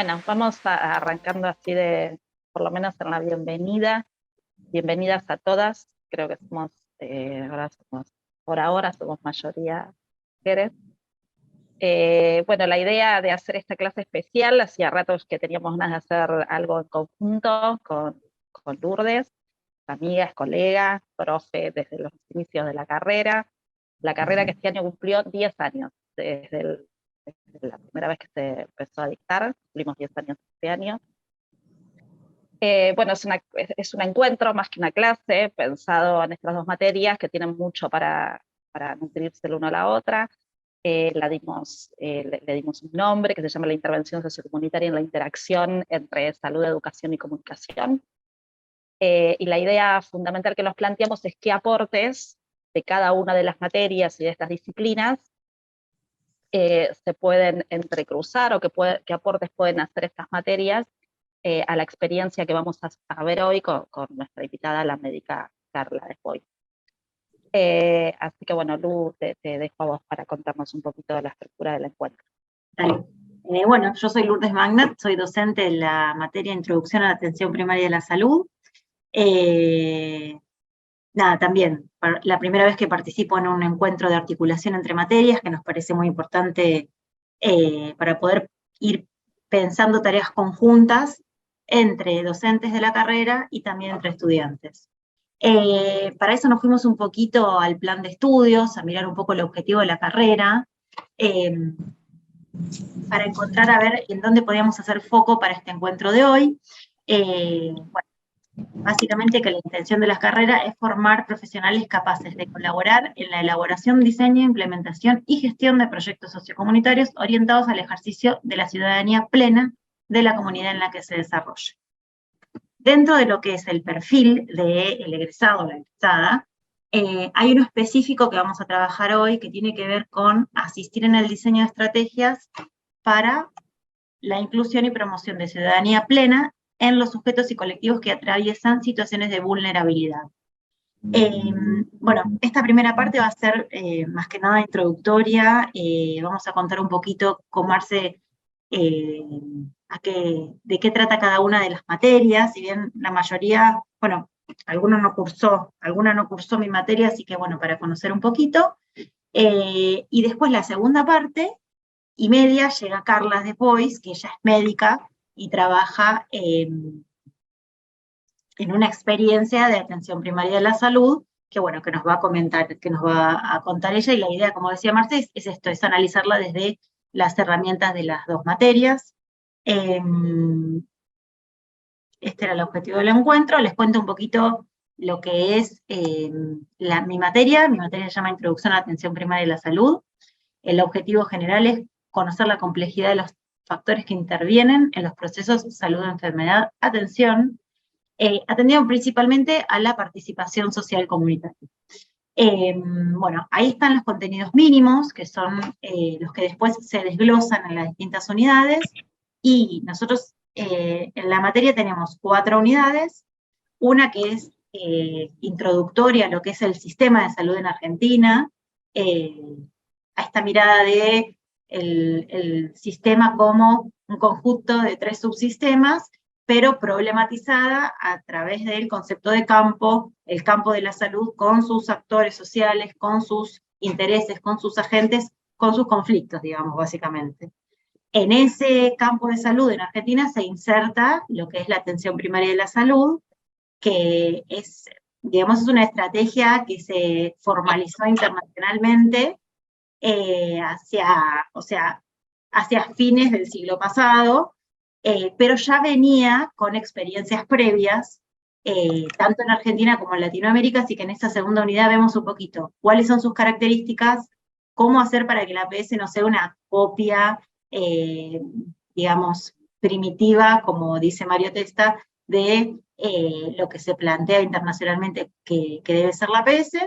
Bueno, vamos arrancando así por lo menos en la bienvenida. Bienvenidas a todas. Creo que por ahora somos mayoría mujeres. Bueno, la idea de hacer esta clase especial, hacía ratos que teníamos ganas de hacer algo en conjunto con Lourdes, amigas, colegas, profe desde los inicios de la carrera que este año cumplió 10 años, desde la primera vez que se empezó a dictar, cumplimos 10 años este año. Bueno, es un encuentro más que una clase, pensado en estas dos materias que tienen mucho para nutrirse la una a la otra. Le dimos un nombre que se llama la intervención sociocomunitaria en la interacción entre salud, educación y comunicación. Y la idea fundamental que nos planteamos es qué aportes de cada una de las materias y de estas disciplinas se pueden entrecruzar o qué aportes pueden hacer estas materias a la experiencia que vamos a ver hoy con nuestra invitada, la médica Carla Desbois. Así que bueno, Lu, te dejo a vos para contarnos un poquito de la estructura del encuentro. Dale. Bueno, yo soy Lourdes Magnat, soy docente en la materia Introducción a la Atención Primaria de la Salud. También, la primera vez que participo en un encuentro de articulación entre materias, que nos parece muy importante para poder ir pensando tareas conjuntas entre docentes de la carrera y también entre estudiantes. Para eso nos fuimos un poquito al plan de estudios, a mirar un poco el objetivo de la carrera, para encontrar a ver en dónde podíamos hacer foco para este encuentro de hoy. Bueno, básicamente que la intención de las carreras es formar profesionales capaces de colaborar en la elaboración, diseño, implementación y gestión de proyectos sociocomunitarios orientados al ejercicio de la ciudadanía plena de la comunidad en la que se desarrolla. Dentro de lo que es el perfil del egresado o la egresada, hay uno específico que vamos a trabajar hoy que tiene que ver con asistir en el diseño de estrategias para la inclusión y promoción de ciudadanía plena en los sujetos y colectivos que atraviesan situaciones de vulnerabilidad. Bueno, esta primera parte va a ser más que nada introductoria, vamos a contar un poquito cómo de qué trata cada una de las materias, si bien la mayoría, bueno, alguna no cursó mi materia, así que bueno, para conocer un poquito. Y después la segunda parte y media llega Carla Desbois, que ella es médica y trabaja en una experiencia de atención primaria de la salud, que bueno, que nos va a contar ella, y la idea, como decía Marce, es esto, es analizarla desde las herramientas de las dos materias. Este era el objetivo del encuentro. Les cuento un poquito lo que es mi materia se llama Introducción a la Atención Primaria de la Salud. El objetivo general es conocer la complejidad de los factores que intervienen en los procesos de salud, enfermedad, atención, atendiendo principalmente a la participación social comunitaria. Bueno, ahí están los contenidos mínimos, que son los que después se desglosan en las distintas unidades, y nosotros en la materia tenemos 4 unidades, una que es introductoria a lo que es el sistema de salud en Argentina, a esta mirada de el sistema como un conjunto de 3 subsistemas, pero problematizada a través del concepto de campo, el campo de la salud con sus actores sociales, con sus intereses, con sus agentes, con sus conflictos, digamos, básicamente. En ese campo de salud en Argentina se inserta lo que es la atención primaria de la salud, que es, digamos, es una estrategia que se formalizó internacionalmente hacia fines del siglo pasado, pero ya venía con experiencias previas, tanto en Argentina como en Latinoamérica, así que en esta segunda unidad vemos un poquito cuáles son sus características, cómo hacer para que la APS no sea una copia, digamos, primitiva, como dice Mario Testa, de lo que se plantea internacionalmente que debe ser la APS,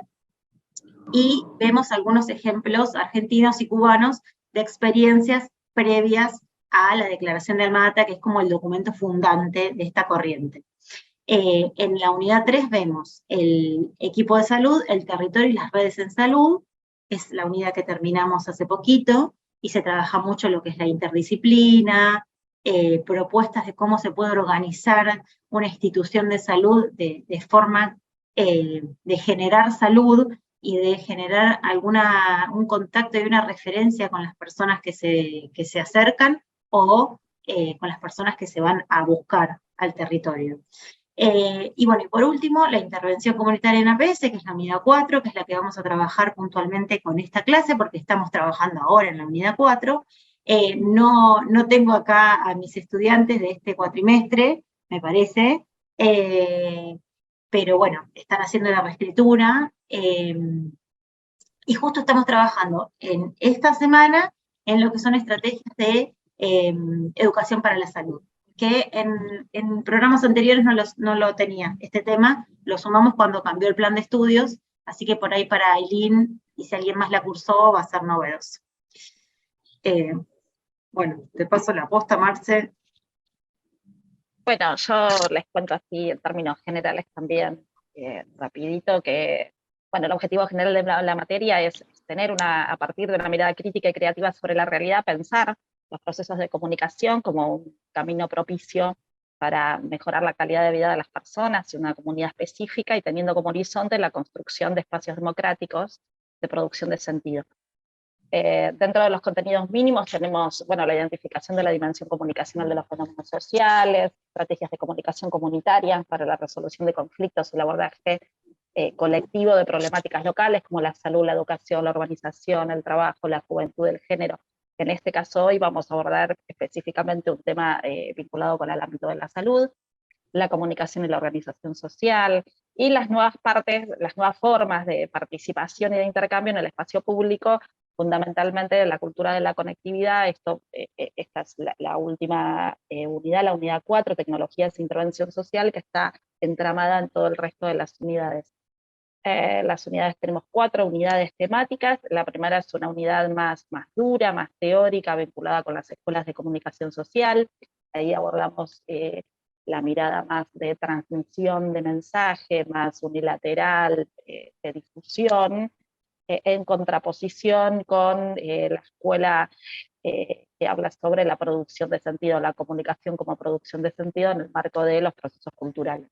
y vemos algunos ejemplos argentinos y cubanos de experiencias previas a la Declaración de Alma-Ata, que es como el documento fundante de esta corriente. En la unidad 3 vemos el equipo de salud, el territorio y las redes en salud, es la unidad que terminamos hace poquito, y se trabaja mucho lo que es la interdisciplina, propuestas de cómo se puede organizar una institución de salud de forma de generar salud y de generar un contacto y una referencia con las personas que se acercan o con las personas que se van a buscar al territorio. Y bueno, y por último, la intervención comunitaria en APS, que es la unidad 4, que es la que vamos a trabajar puntualmente con esta clase, porque estamos trabajando ahora en la unidad 4. No tengo acá a mis estudiantes de este cuatrimestre, me parece, pero bueno, están haciendo la reescritura, y justo estamos trabajando en esta semana en lo que son estrategias de educación para la salud, que en programas anteriores no lo tenía este tema, lo sumamos cuando cambió el plan de estudios, así que por ahí para Aileen, y si alguien más la cursó, va a ser novedoso. Bueno, te paso la posta, Marce. Bueno, yo les cuento así en términos generales también, rapidito, que bueno, el objetivo general de la materia es tener a partir de una mirada crítica y creativa sobre la realidad, pensar los procesos de comunicación como un camino propicio para mejorar la calidad de vida de las personas y una comunidad específica, y teniendo como horizonte la construcción de espacios democráticos de producción de sentido. Dentro de los contenidos mínimos tenemos, bueno, la identificación de la dimensión comunicacional de los fenómenos sociales, estrategias de comunicación comunitaria para la resolución de conflictos y el abordaje colectivo de problemáticas locales como la salud, la educación, la urbanización, el trabajo, la juventud, el género. En este caso hoy vamos a abordar específicamente un tema vinculado con el ámbito de la salud, la comunicación y la organización social, y las nuevas formas de participación y de intercambio en el espacio público, fundamentalmente la cultura de la conectividad. Esta es la última unidad, la unidad 4, tecnologías e intervención social, que está entramada en todo el resto de las unidades. Las unidades, tenemos 4 unidades temáticas. La primera es una unidad más dura, más teórica, vinculada con las escuelas de comunicación social. Ahí abordamos la mirada más de transmisión de mensaje, más unilateral, de difusión, en contraposición con la escuela que habla sobre la producción de sentido, la comunicación como producción de sentido en el marco de los procesos culturales.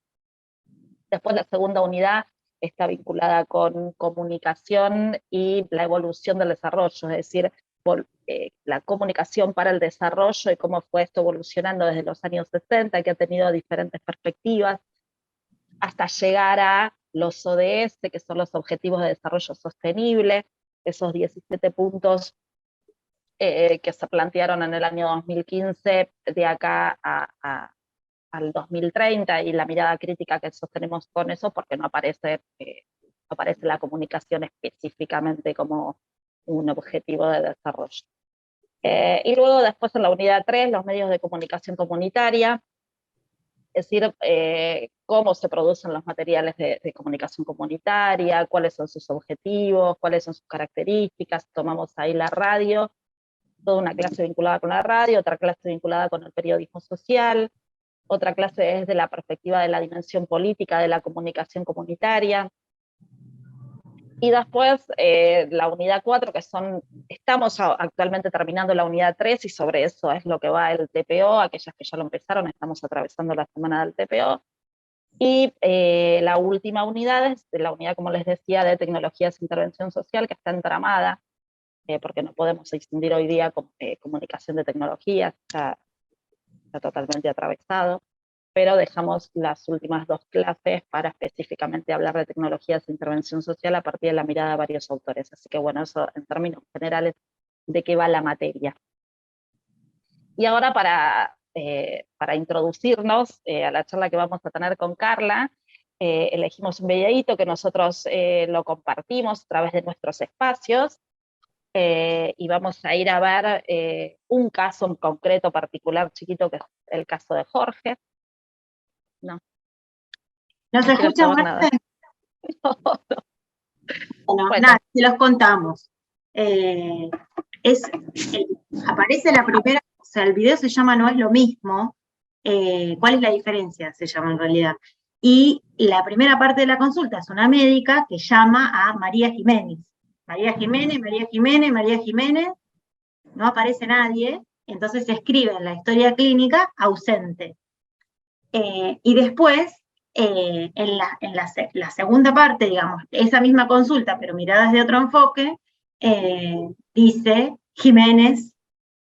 Después la segunda unidad está vinculada con comunicación y la evolución del desarrollo, es decir, la comunicación para el desarrollo y cómo fue esto evolucionando desde los años 60, que ha tenido diferentes perspectivas, hasta llegar a los ODS, que son los Objetivos de Desarrollo Sostenible, esos 17 puntos que se plantearon en el año 2015, de acá al 2030, y la mirada crítica que sostenemos con eso, porque no aparece la comunicación específicamente como un objetivo de desarrollo. Y luego después en la unidad 3, los medios de comunicación comunitaria, es decir, cómo se producen los materiales de comunicación comunitaria, cuáles son sus objetivos, cuáles son sus características. Tomamos ahí la radio, toda una clase vinculada con la radio, otra clase vinculada con el periodismo social, otra clase desde la perspectiva de la dimensión política de la comunicación comunitaria. Y después la unidad 4, estamos actualmente terminando la unidad 3, y sobre eso es lo que va el TPO, aquellas que ya lo empezaron, estamos atravesando la semana del TPO. Y la última unidad es la unidad, como les decía, de tecnologías de intervención social, que está entramada, porque no podemos distinguir hoy día comunicación de tecnologías, está totalmente atravesado, pero dejamos las últimas 2 clases para específicamente hablar de tecnologías de intervención social a partir de la mirada de varios autores. Así que bueno, eso en términos generales de qué va la materia. Y ahora para introducirnos a la charla que vamos a tener con Carla, elegimos un videíto que nosotros lo compartimos a través de nuestros espacios, y vamos a ir a ver un caso en concreto particular chiquito, que es el caso de Jorge. No. ¿No se escucha, Marce? No. Bueno, nada, se los contamos. Aparece la primera, o sea, el video se llama No es lo mismo. ¿Cuál es la diferencia? Se llama en realidad. Y la primera parte de la consulta es una médica que llama a María Jiménez. María Jiménez, María Jiménez, María Jiménez. No aparece nadie. entonces se escribe en la historia clínica ausente. Y después, la segunda parte, digamos, esa misma consulta, pero mirada desde otro enfoque, dice Jiménez,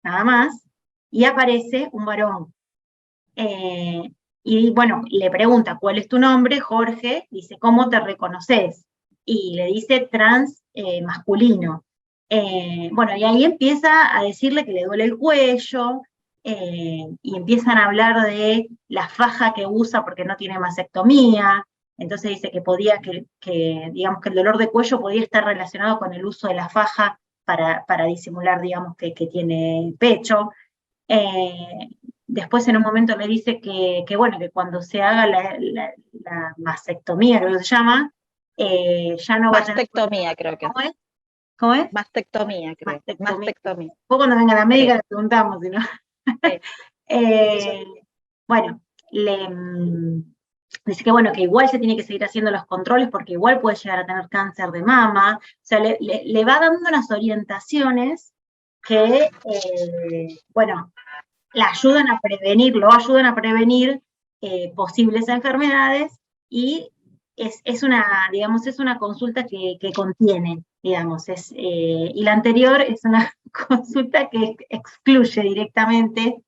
nada más, y aparece un varón. Y bueno, le pregunta, ¿cuál es tu nombre? Jorge, dice, ¿cómo te reconoces? Y le dice trans masculino. Bueno, y ahí empieza a decirle que le duele el cuello, y empiezan a hablar de la faja que usa porque no tiene mastectomía. Entonces dice que digamos que el dolor de cuello podía estar relacionado con el uso de la faja para disimular, digamos, que tiene pecho. Después en un momento le dice bueno, que cuando se haga la mastectomía, creo que se llama, ya no va a tener... Mastectomía, creo que es. ¿Cómo es? ¿Cómo es? Mastectomía, creo. Mastectomía. Después cuando venga la médica Sí. le preguntamos, si no. Bueno, dice que bueno, que igual se tiene que seguir haciendo los controles porque igual puede llegar a tener cáncer de mama. O sea, le va dando unas orientaciones que, bueno, lo ayudan a prevenir posibles enfermedades, y es una consulta que contiene, digamos, y la anterior es una consulta que excluye directamente,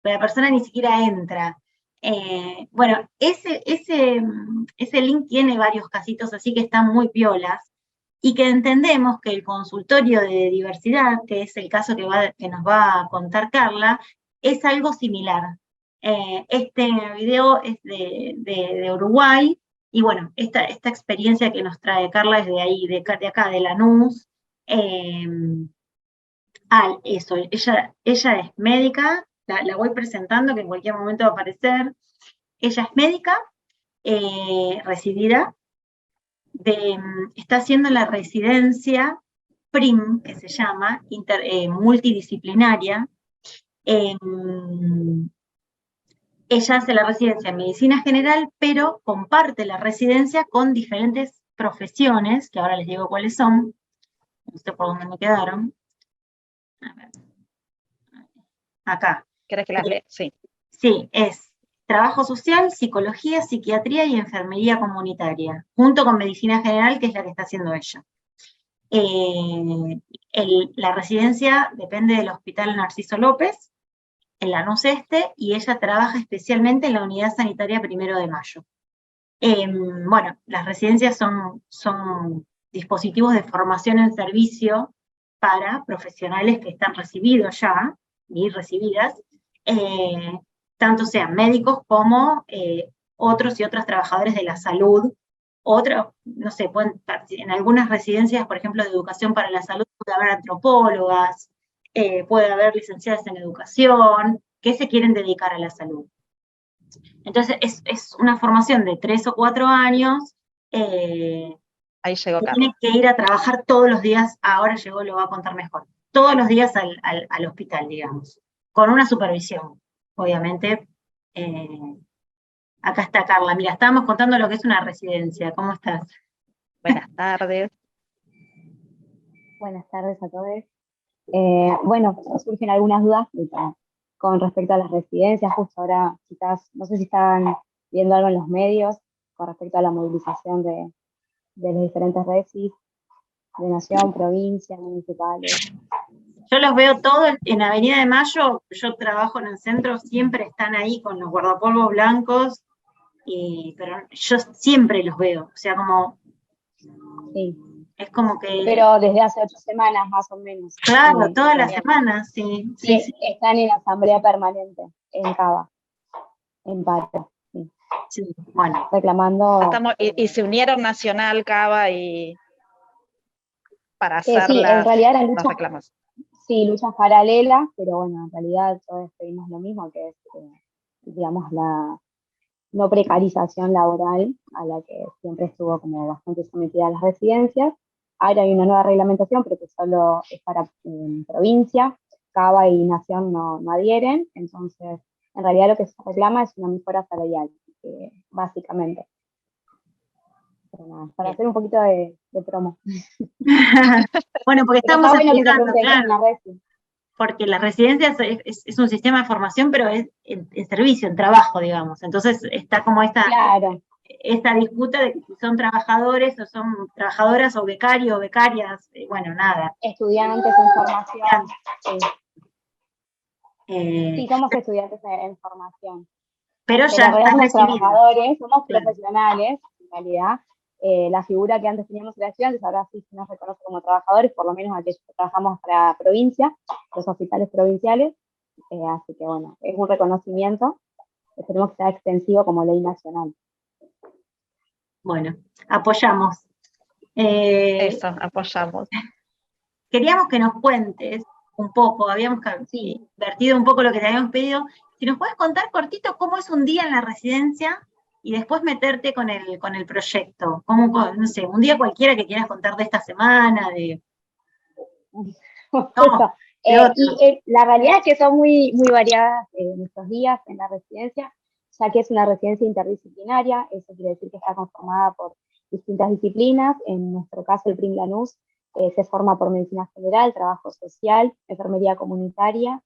pero la persona ni siquiera entra. Bueno, ese link tiene varios casitos así que están muy piolas, y que entendemos que el consultorio de diversidad, que es el caso que nos va a contar Carla, es algo similar. Este video es de Uruguay, y bueno, esta experiencia que nos trae Carla es de ahí, de acá, de Lanús. Eso, ella es médica, la voy presentando, que en cualquier momento va a aparecer. Ella es médica, residida, está haciendo la residencia PRIM, que se llama, multidisciplinaria. Ella hace la residencia en medicina general, pero comparte la residencia con diferentes profesiones, que ahora les digo cuáles son. No sé por dónde me quedaron. A ver. Acá. ¿Querés que las lea? Sí. Sí, es trabajo social, psicología, psiquiatría y enfermería comunitaria, junto con medicina general, que es la que está haciendo ella. La residencia depende del Hospital Narciso López, en Lanús Este, y ella trabaja especialmente en la Unidad Sanitaria 1 de Mayo. Bueno, las residencias son dispositivos de formación en servicio para profesionales que están recibidos ya, y recibidas, tanto sean médicos como otros y otras trabajadores de la salud. No sé, en algunas residencias, por ejemplo, de educación para la salud, puede haber antropólogas, puede haber licenciadas en educación, que se quieren dedicar a la salud. Entonces, es una formación de 3 o 4 años, ahí llegó Carla. Tiene que ir a trabajar todos los días, ahora llegó, lo va a contar mejor, todos los días al hospital, digamos, con una supervisión, obviamente. Acá está Carla, mira, estábamos contando lo que es una residencia, ¿cómo estás? Buenas tardes. Buenas tardes a todos. Bueno, surgen algunas dudas con respecto a las residencias. Justo ahora, quizás, no sé si están viendo algo en los medios con respecto a la movilización de los diferentes resis, de nación, provincia, municipales. Yo los veo todos en Avenida de Mayo, yo trabajo en el centro, siempre están ahí con los guardapolvos blancos, pero yo siempre los veo, o sea, como... Sí. Es como que... Pero desde hace 8 semanas, más o menos. Claro, todas las semanas, sí. Están en asamblea permanente, en Cava, en paro. Sí, bueno. Reclamando... Y se unieron Nacional, Cava y... para hacer sí, en realidad eran los reclamos. Sí, luchas paralelas, pero bueno, en realidad todos pedimos lo mismo, que es, digamos, la no precarización laboral, a la que siempre estuvo como bastante sometida a las residencias. Ahora hay una nueva reglamentación, pero que solo es para provincia, Cava y Nación no adhieren, entonces en realidad lo que se reclama es una mejora salarial, básicamente. Pero nada, para hacer un poquito de promo. Bueno, porque estamos explicando, claro. porque las residencias es un sistema de formación, pero es en servicio, en trabajo, digamos. Entonces está como Claro, esta disputa de que si son trabajadores o son trabajadoras o becarios o becarias, bueno, nada. estudiantes en formación. Sí, Eh, sí, somos estudiantes en formación. pero Pero ya en realidad estás somos recibida. trabajadores, somos Claro. profesionales, en realidad. La figura que antes teníamos era estudiantes, ahora sí se nos reconoce como trabajadores, por lo menos aquellos que trabajamos para provincia, los hospitales provinciales. Así que bueno, es un reconocimiento, esperemos que sea extensivo como ley nacional. Bueno, apoyamos. Eso, apoyamos. Queríamos que nos cuentes un poco, habíamos invertido un poco lo que te habíamos pedido. Si nos puedes contar cortito cómo es un día en la residencia y después meterte con el proyecto. No sé, un día cualquiera que quieras contar de esta semana, de... Eso. La realidad es que son muy, muy variadas nuestros días en la residencia, ya que es una residencia interdisciplinaria, eso quiere decir que está conformada por distintas disciplinas. En nuestro caso, el PRIM Lanús se forma por medicina general, trabajo social, enfermería comunitaria,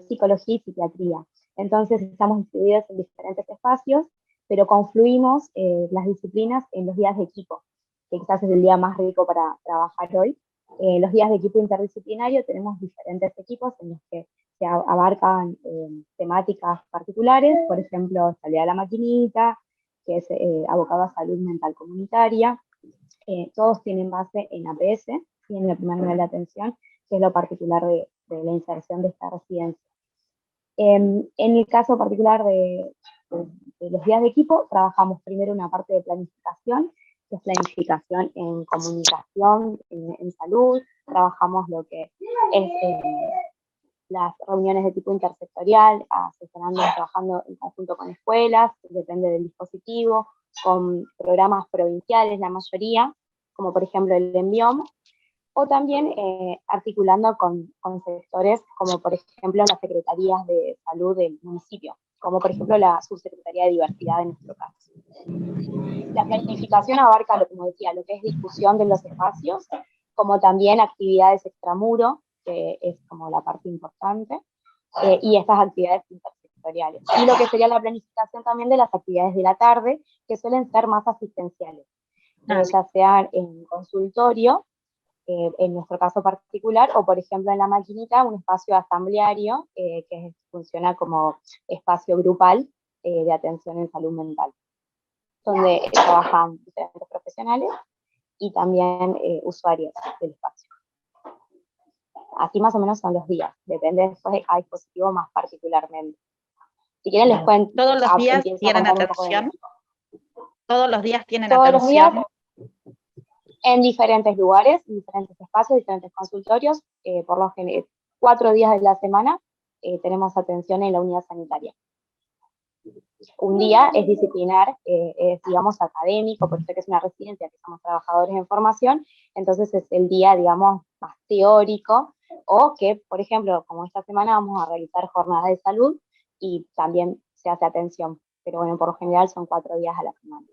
psicología y psiquiatría. Entonces estamos distribuidos en diferentes espacios, pero confluimos las disciplinas en los días de equipo, que quizás es el día más rico para trabajar hoy. Los días de equipo interdisciplinario tenemos diferentes equipos en los que se abarcan temáticas particulares, por ejemplo, salida a la maquinita, que es abocado a salud mental comunitaria. Todos tienen base en APS, y en el primer nivel de atención, que es lo particular de la inserción de esta residencia. En el caso particular de los días de equipo, trabajamos primero una parte de planificación, que es planificación en comunicación, en salud. Trabajamos lo que es las reuniones de tipo intersectorial, asesorando, trabajando en conjunto con escuelas, depende del dispositivo, con programas provinciales, la mayoría, como por ejemplo el ENVIOM, o también articulando con sectores como por ejemplo las secretarías de salud del municipio, como por ejemplo la subsecretaría de diversidad en nuestro caso. La planificación abarca, como decía, lo que es discusión de los espacios, como también actividades extramuro, que es como la parte importante, y estas actividades intersectoriales. Y lo que sería la planificación también de las actividades de la tarde, que suelen ser más asistenciales, ya sea en consultorio, en nuestro caso particular, o por ejemplo en la maquinita, un espacio asambleario que funciona como espacio grupal de atención en salud mental, donde trabajan diferentes profesionales y también usuarios del espacio. Así más o menos son los días, depende después de cada dispositivo más particularmente. Si quieren les cuento. ¿Todos los días tienen atención? ¿Todos los días tienen todos atención? Los días, en diferentes lugares, en diferentes espacios, diferentes consultorios, por lo general 4 días de la semana tenemos atención en la unidad sanitaria. Un día es disciplinar, es digamos académico, por eso que es una residencia, que somos trabajadores en formación, entonces es el día digamos más teórico, o que por ejemplo como esta semana vamos a realizar jornadas de salud y también se hace atención, pero bueno, por lo general son 4 días a la semana.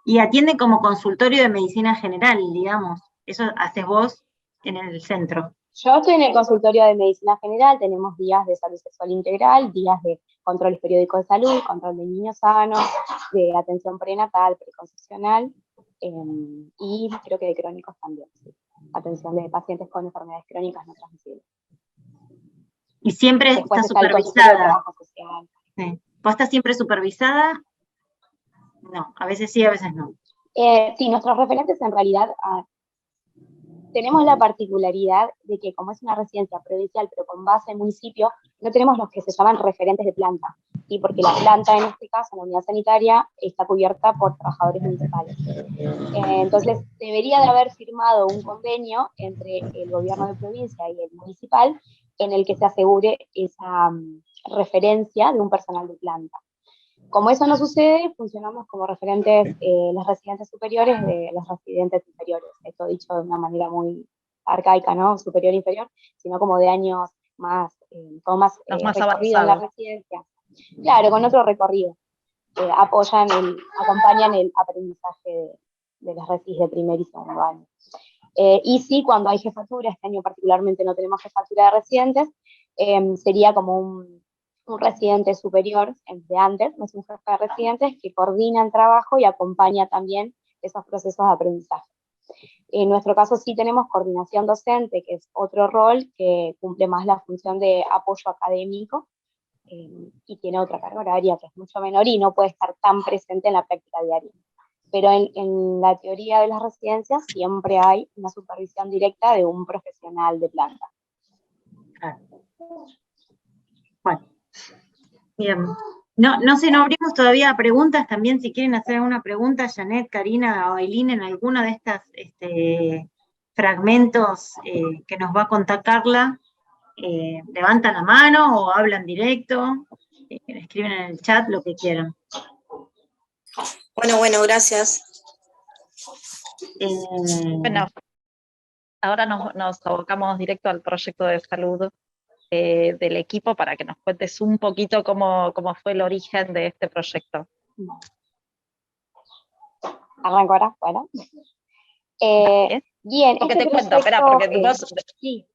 Y atiende como consultorio de medicina general, digamos. Eso haces vos en el centro. Yo estoy en el consultorio de medicina general, tenemos días de salud sexual integral, días de controles periódicos de salud, control de niños sanos, de atención prenatal, preconcepcional, y creo que de crónicos también, sí. Atención de pacientes con enfermedades crónicas no transmisibles. Y siempre después está supervisada. Sí. ¿Vos estás siempre supervisada? No, a veces sí, a veces no. Sí, nuestros referentes en realidad tenemos la particularidad de que como es una residencia provincial pero con base en municipio, no tenemos los que se llaman referentes de planta, ¿sí? Porque la planta en este caso, la unidad sanitaria, está cubierta por trabajadores municipales. Entonces debería de haber firmado un convenio entre el gobierno de provincia y el municipal en el que se asegure esa referencia de un personal de planta. Como eso no sucede, funcionamos como referentes, los residentes superiores de los residentes inferiores. Esto dicho de una manera muy arcaica, ¿no? Superior e inferior, sino como de años más, con más, más recorrido en la residencia. Claro, con otro recorrido. Acompañan el aprendizaje de las resis de primer y segundo año. Y sí, cuando hay jefatura, este año particularmente no tenemos jefatura de residentes, sería como un residente superior de antes, no es un jefe de residentes, que coordina el trabajo y acompaña también esos procesos de aprendizaje. En nuestro caso sí tenemos coordinación docente, que es otro rol que cumple más la función de apoyo académico, y tiene otra carga horaria que es mucho menor y no puede estar tan presente en la práctica diaria. Pero en la teoría de las residencias siempre hay una supervisión directa de un profesional de planta. Claro. Bueno, bien. No sé, no abrimos todavía preguntas también, si quieren hacer alguna pregunta, Janet, Karina o Aileen, en alguno de estos fragmentos que nos va a contar Carla, levantan la mano o hablan directo, escriben en el chat lo que quieran. Bueno, gracias. Bueno, ahora nos abocamos directo al proyecto de salud del equipo para que nos cuentes un poquito cómo fue el origen de este proyecto. ¿Arranco ahora? Bueno. Bien, porque este te cuento, proyecto, espera, porque vos, sí.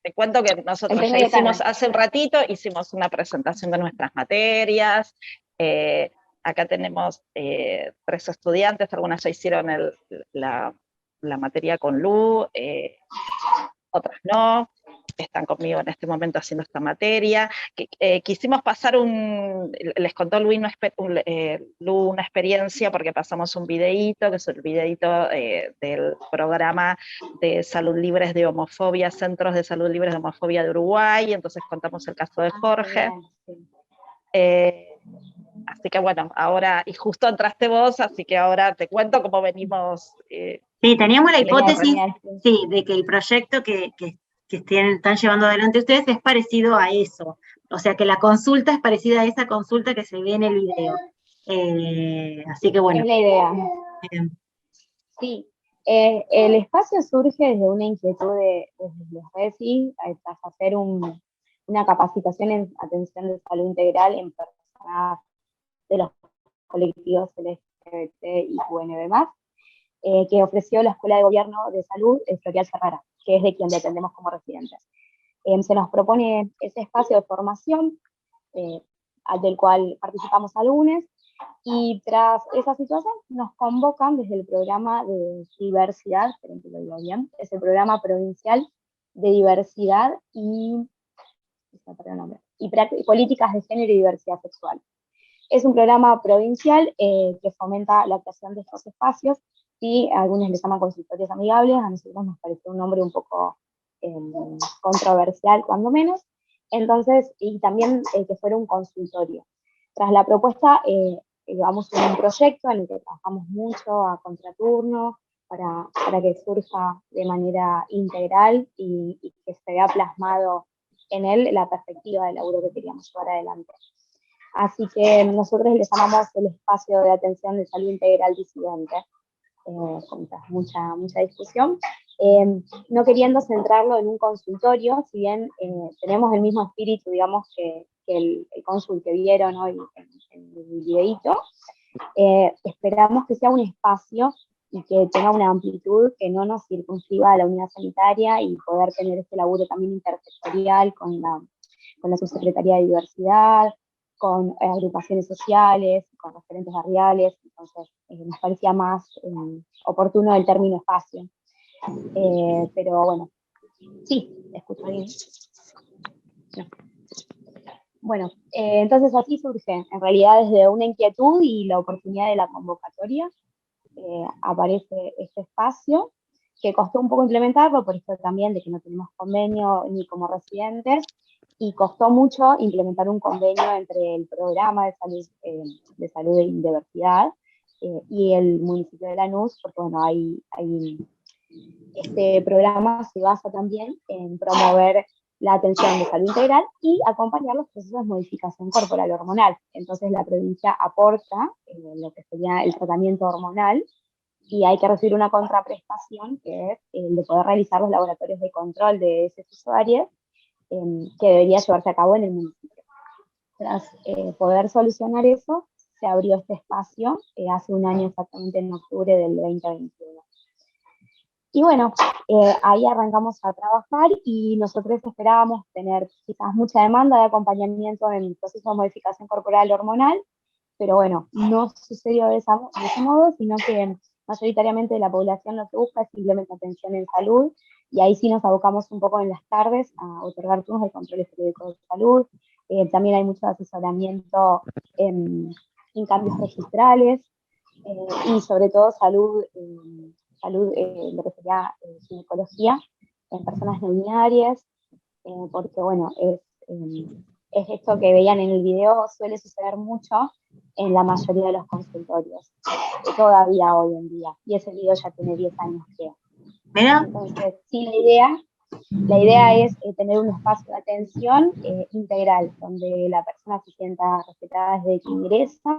te cuento que nosotros ya hicimos, hace un ratito, hicimos una presentación de nuestras materias. Acá tenemos 3 estudiantes, algunas ya hicieron la materia con Lu, otras no, están conmigo en este momento haciendo esta materia. Quisimos pasar les contó Lu una experiencia porque pasamos un videíto, que es el videíto del programa de salud libres de homofobia, Centros de Salud Libres de Homofobia de Uruguay, entonces contamos el caso de Jorge. Así que bueno, ahora, y justo entraste vos, así que ahora te cuento cómo venimos. Sí, teníamos la hipótesis, sí, de que el proyecto que están llevando adelante ustedes es parecido a eso. O sea, que la consulta es parecida a esa consulta que se ve en el video. Así que bueno. Es la idea. Sí. El espacio surge desde una inquietud de los RESI, tras hacer una capacitación en atención de salud integral en personas de los colectivos LGBT y QNB+, que ofreció la Escuela de Gobierno de Salud Florial Ferrara, que es de quien dependemos como residentes. Se nos propone ese espacio de formación, del cual participamos alumnos, y tras esa situación nos convocan desde el programa de diversidad, esperen que lo digo bien, es el programa provincial de diversidad y políticas de género y diversidad sexual. Es un programa provincial que fomenta la creación de estos espacios, y algunos les llaman consultorios amigables, a nosotros nos pareció un nombre un poco controversial, cuando menos, entonces, y también que fuera un consultorio. Tras la propuesta, llevamos un proyecto en el que trabajamos mucho a contraturno, para que surja de manera integral y que se vea plasmado en él la perspectiva del laburo que queríamos llevar adelante. Así que nosotros le llamamos el espacio de atención de salud integral disidente, con mucha discusión, no queriendo centrarlo en un consultorio, si bien tenemos el mismo espíritu, digamos, que el cónsul que vieron hoy en el videíto. Esperamos que sea un espacio y que tenga una amplitud que no nos circunscriba a la unidad sanitaria, y poder tener este laburo también intersectorial con la Subsecretaría de Diversidad, con agrupaciones sociales, con referentes barriales. Entonces nos parecía más oportuno el término espacio. Pero bueno, sí, escucho bien. No. Bueno, entonces así surge, en realidad desde una inquietud y la oportunidad de la convocatoria, aparece este espacio, que costó un poco implementarlo, por esto también de que no tenemos convenio ni como residentes, y costó mucho implementar un convenio entre el programa de salud y diversidad y el municipio de Lanús, porque bueno, este programa se basa también en promover la atención de salud integral y acompañar los procesos de modificación corporal hormonal. Entonces la provincia aporta lo que sería el tratamiento hormonal, y hay que recibir una contraprestación, que es el de poder realizar los laboratorios de control de esos usuarios, que debería llevarse a cabo en el municipio. Tras poder solucionar eso, se abrió este espacio hace un año, exactamente en octubre del 2021. Y bueno, ahí arrancamos a trabajar y nosotros esperábamos tener quizás mucha demanda de acompañamiento en el proceso de modificación corporal hormonal, pero bueno, no sucedió de ese modo, sino que mayoritariamente la población lo que busca es simplemente atención en salud, y ahí sí nos abocamos un poco en las tardes a otorgar turnos de controles periódicos de salud. También hay mucho asesoramiento en cambios registrales, y sobre todo salud, lo que sería ginecología en personas no binarias, porque bueno, es esto que veían en el video, suele suceder mucho en la mayoría de los consultorios, todavía hoy en día, y ese video ya tiene 10 años que. Mira, Entonces, sí, la idea es tener un espacio de atención integral, donde la persona se sienta respetada desde que ingresa.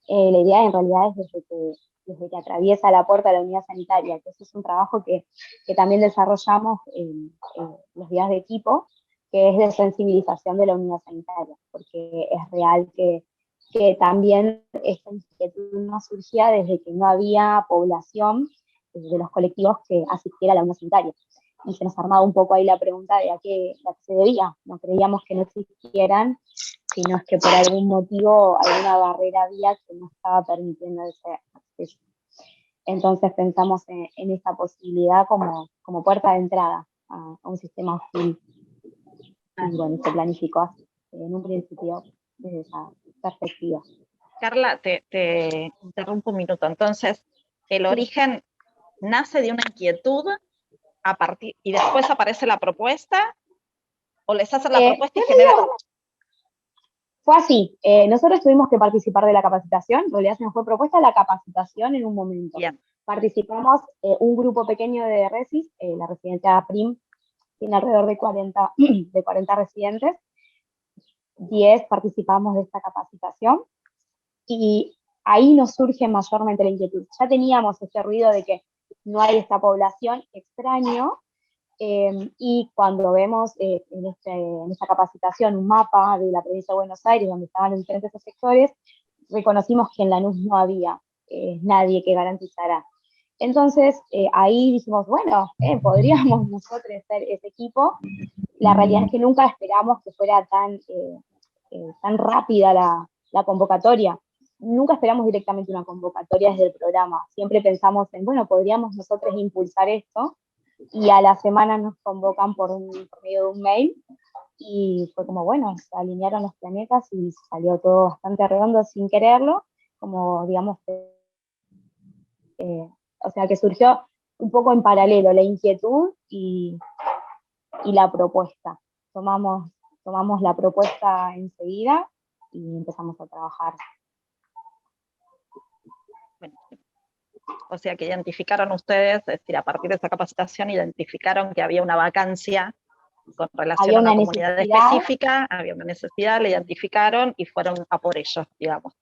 La idea en realidad es desde que atraviesa la puerta de la unidad sanitaria, que eso es un trabajo que también desarrollamos en los días de equipo, que es de sensibilización de la unidad sanitaria, porque es real que también esta inquietud no surgía desde que no había población de los colectivos que asistiera a la unidad sanitaria. Y se nos armaba un poco ahí la pregunta de a qué se debía. No creíamos que no existieran, sino es que por algún motivo, alguna barrera había que no estaba permitiendo ese acceso. Entonces pensamos en esta posibilidad como puerta de entrada a un sistema hostil. Y bueno, se planificó así, en un principio desde esa perspectiva. Carla, te interrumpo un minuto. Entonces, el origen nace de una inquietud y después aparece la propuesta, o les hacen la propuesta y generan. Fue así, nosotros tuvimos que participar de la capacitación, en realidad se nos fue propuesta la capacitación en un momento. Bien. Participamos un grupo pequeño de RESIS, la residencia PRIM tiene alrededor de 40 residentes, 10 participamos de esta capacitación, y ahí nos surge mayormente la inquietud. Ya teníamos ese ruido de que no hay esta población, extraño, y cuando vemos en esta capacitación un mapa de la provincia de Buenos Aires donde estaban los diferentes sectores, reconocimos que en Lanús no había nadie que garantizara. Entonces ahí dijimos, bueno, podríamos nosotros ser ese equipo. La realidad es que nunca esperamos que fuera tan rápida la convocatoria. Nunca esperamos directamente una convocatoria desde el programa. Siempre pensamos en, bueno, podríamos nosotros impulsar esto, y a la semana nos convocan por medio de un mail, y fue como, bueno, se alinearon los planetas y salió todo bastante redondo sin quererlo, como digamos, o sea que surgió un poco en paralelo la inquietud y la propuesta. Tomamos la propuesta enseguida y empezamos a trabajar. Bueno, o sea que identificaron ustedes, es decir, a partir de esa capacitación identificaron que había una vacancia con relación a una comunidad específica, había una necesidad, la identificaron y fueron a por ellos, digamos.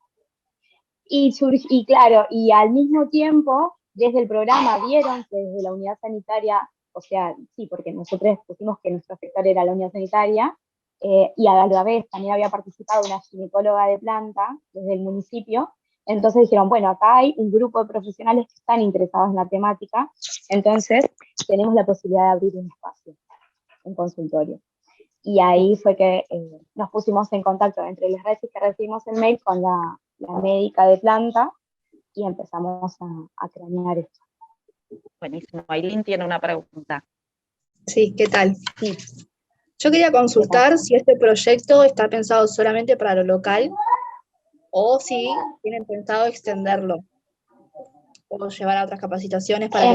Y claro, y al mismo tiempo, desde el programa vieron que desde la unidad sanitaria, o sea, sí, porque nosotros pusimos que nuestro sector era la unidad sanitaria, y a la vez también había participado una ginecóloga de planta desde el municipio. Entonces dijeron, bueno, acá hay un grupo de profesionales que están interesados en la temática, entonces tenemos la posibilidad de abrir un espacio, un consultorio. Y ahí fue que nos pusimos en contacto entre los redes que recibimos el mail con la médica de planta, y empezamos a cranear esto. Buenísimo. Ailín tiene una pregunta. Sí, ¿qué tal? Sí. Yo quería consultar si este proyecto está pensado solamente para lo local o si tienen pensado extenderlo o llevar a otras capacitaciones para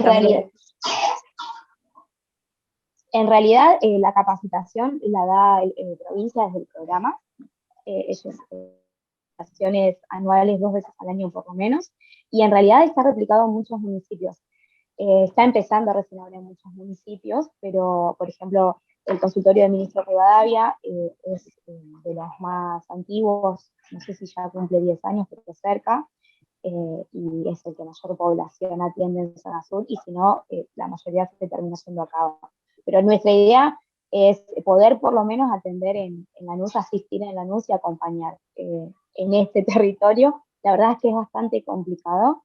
En realidad, la capacitación la da provincia desde el programa. Ellos capacitaciones anuales 2 veces al año por lo menos, y en realidad está replicado en muchos municipios. Está empezando recién ahora en muchos municipios, pero por ejemplo el consultorio del ministro Rivadavia es de los más antiguos, no sé si ya cumple 10 años, pero cerca, y es el que mayor población atiende en zona sur, y si no, la mayoría se termina yendo a cabo. Pero nuestra idea es poder por lo menos atender en Lanús, asistir en Lanús y acompañar en este territorio. La verdad es que es bastante complicado.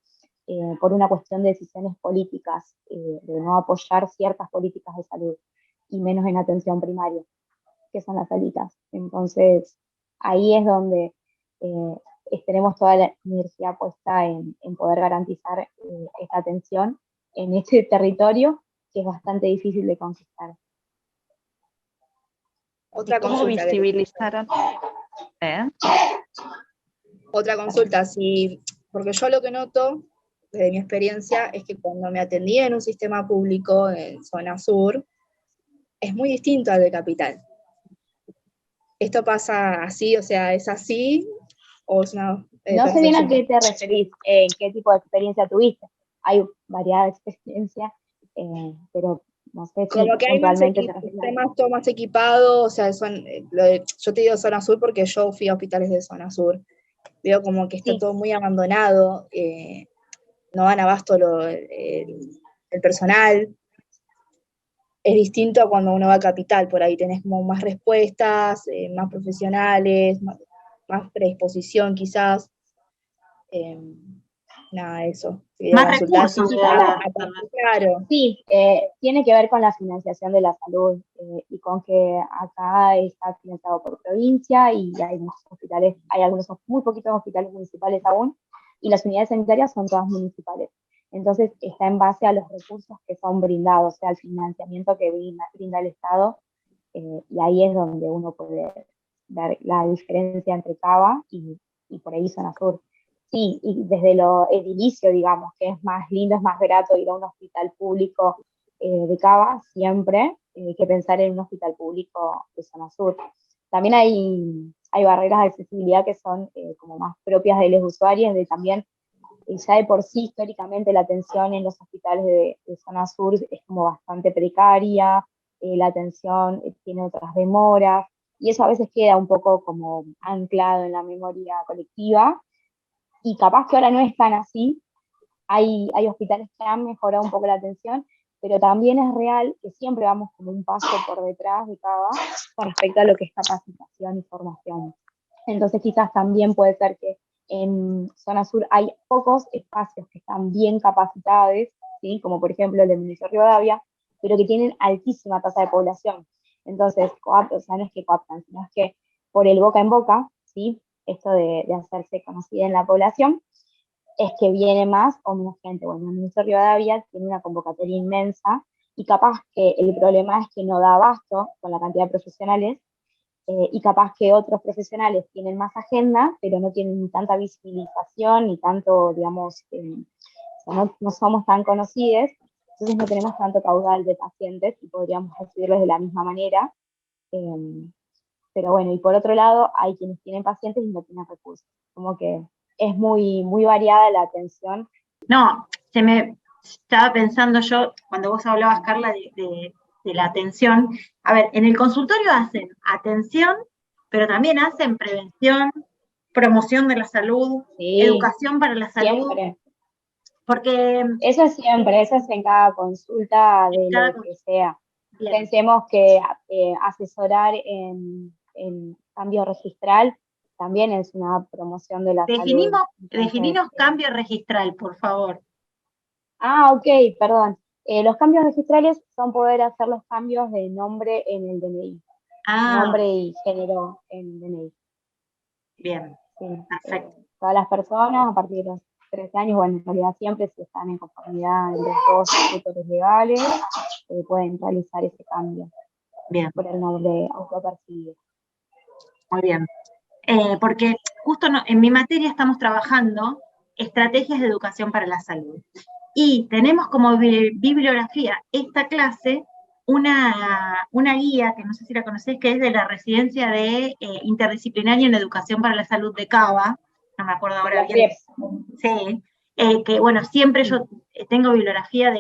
por una cuestión de decisiones políticas, de no apoyar ciertas políticas de salud, y menos en atención primaria, que son las salitas. Entonces, ahí es donde tenemos toda la energía puesta en poder garantizar esta atención en este territorio que es bastante difícil de conquistar. Otra ¿Cómo consulta. visibilizaron? Otra consulta, sí, porque yo lo que noto, desde mi experiencia, es que cuando me atendí en un sistema público en zona sur, es muy distinto al de capital. ¿Esto pasa así, o sea, es así, o es una No sé bien a percepción? qué te referís, qué tipo de experiencia tuviste. Hay variada experiencia, pero no sé si Como que hay más puntualmente te refieres a eso. sistemas todo más equipados, o sea, yo te digo zona sur porque yo fui a hospitales de zona sur. Veo como que está Sí. todo muy abandonado, no dan abasto el personal. Es distinto a cuando uno va a capital, por ahí tenés como más respuestas, más profesionales, más predisposición quizás. Nada, eso. Más Consultar, recursos, sí, claro. Sí, tiene que ver con la financiación de la salud y con que acá está financiado por provincia y hay muchos hospitales, hay muy poquitos hospitales municipales aún, y las unidades sanitarias son todas municipales. Entonces está en base a los recursos que son brindados, o sea, al financiamiento que brinda el Estado, y ahí es donde uno puede ver la diferencia entre Cava y por ahí zona sur. Sí, y desde lo edilicio, digamos, que es más lindo, es más barato ir a un hospital público de Cava, siempre que pensar en un hospital público de zona sur. También hay barreras de accesibilidad que son como más propias de los usuarios, de también, ya de por sí, históricamente, la atención en los hospitales de zona sur es como bastante precaria, la atención tiene otras demoras, y eso a veces queda un poco como anclado en la memoria colectiva, y capaz que ahora no es tan así. Hay hospitales que han mejorado un poco la atención, pero también es real que siempre vamos como un paso por detrás de Cava con respecto a lo que es capacitación y formación. Entonces quizás también puede ser que en zona sur hay pocos espacios que están bien capacitados, ¿sí? Como por ejemplo el del Ministerio de Rivadavia, pero que tienen altísima tasa de población. Entonces, o sea, no es que coaptan, sino es que por el boca en boca, ¿sí? Esto de hacerse conocida en la población, es que viene más o menos gente. Bueno, el Ministerio de Rivadavia tiene una convocatoria inmensa y capaz que el problema es que no da abasto con la cantidad de profesionales, y capaz que otros profesionales tienen más agenda, pero no tienen ni tanta visibilización, ni tanto, digamos, o sea, no somos tan conocidos, entonces no tenemos tanto caudal de pacientes y podríamos recibirlos de la misma manera. Pero bueno, y por otro lado, hay quienes tienen pacientes y no tienen recursos. Como que es muy, muy variada la atención. No, estaba pensando yo, cuando vos hablabas, Carla, de la atención. A ver, en el consultorio hacen atención, pero también hacen prevención, promoción de la salud, Sí, educación para la salud, siempre. porque Eso es siempre, eso es en cada consulta de cada, lo que sea. bien, Pensemos que asesorar en cambio registral también es una promoción de la salud. Entonces, definimos cambio registral, por favor. ok, perdón. Los cambios registrales son poder hacer los cambios de nombre en el DNI. Ah, Nombre y género en el DNI. bien, Sí. perfecto. Todas las personas a partir de los 13 años, bueno, en realidad siempre, si están en conformidad de los dos sectores legales, pueden realizar ese cambio Bien, por el nombre autopercibido. muy bien. Porque justo en mi materia estamos trabajando estrategias de educación para la salud. Y tenemos como bibliografía esta clase una guía, que no sé si la conocés, que es de la Residencia de Interdisciplinaria en Educación para la Salud de Cava, no me acuerdo ahora bien. Sí, que bueno, siempre yo tengo bibliografía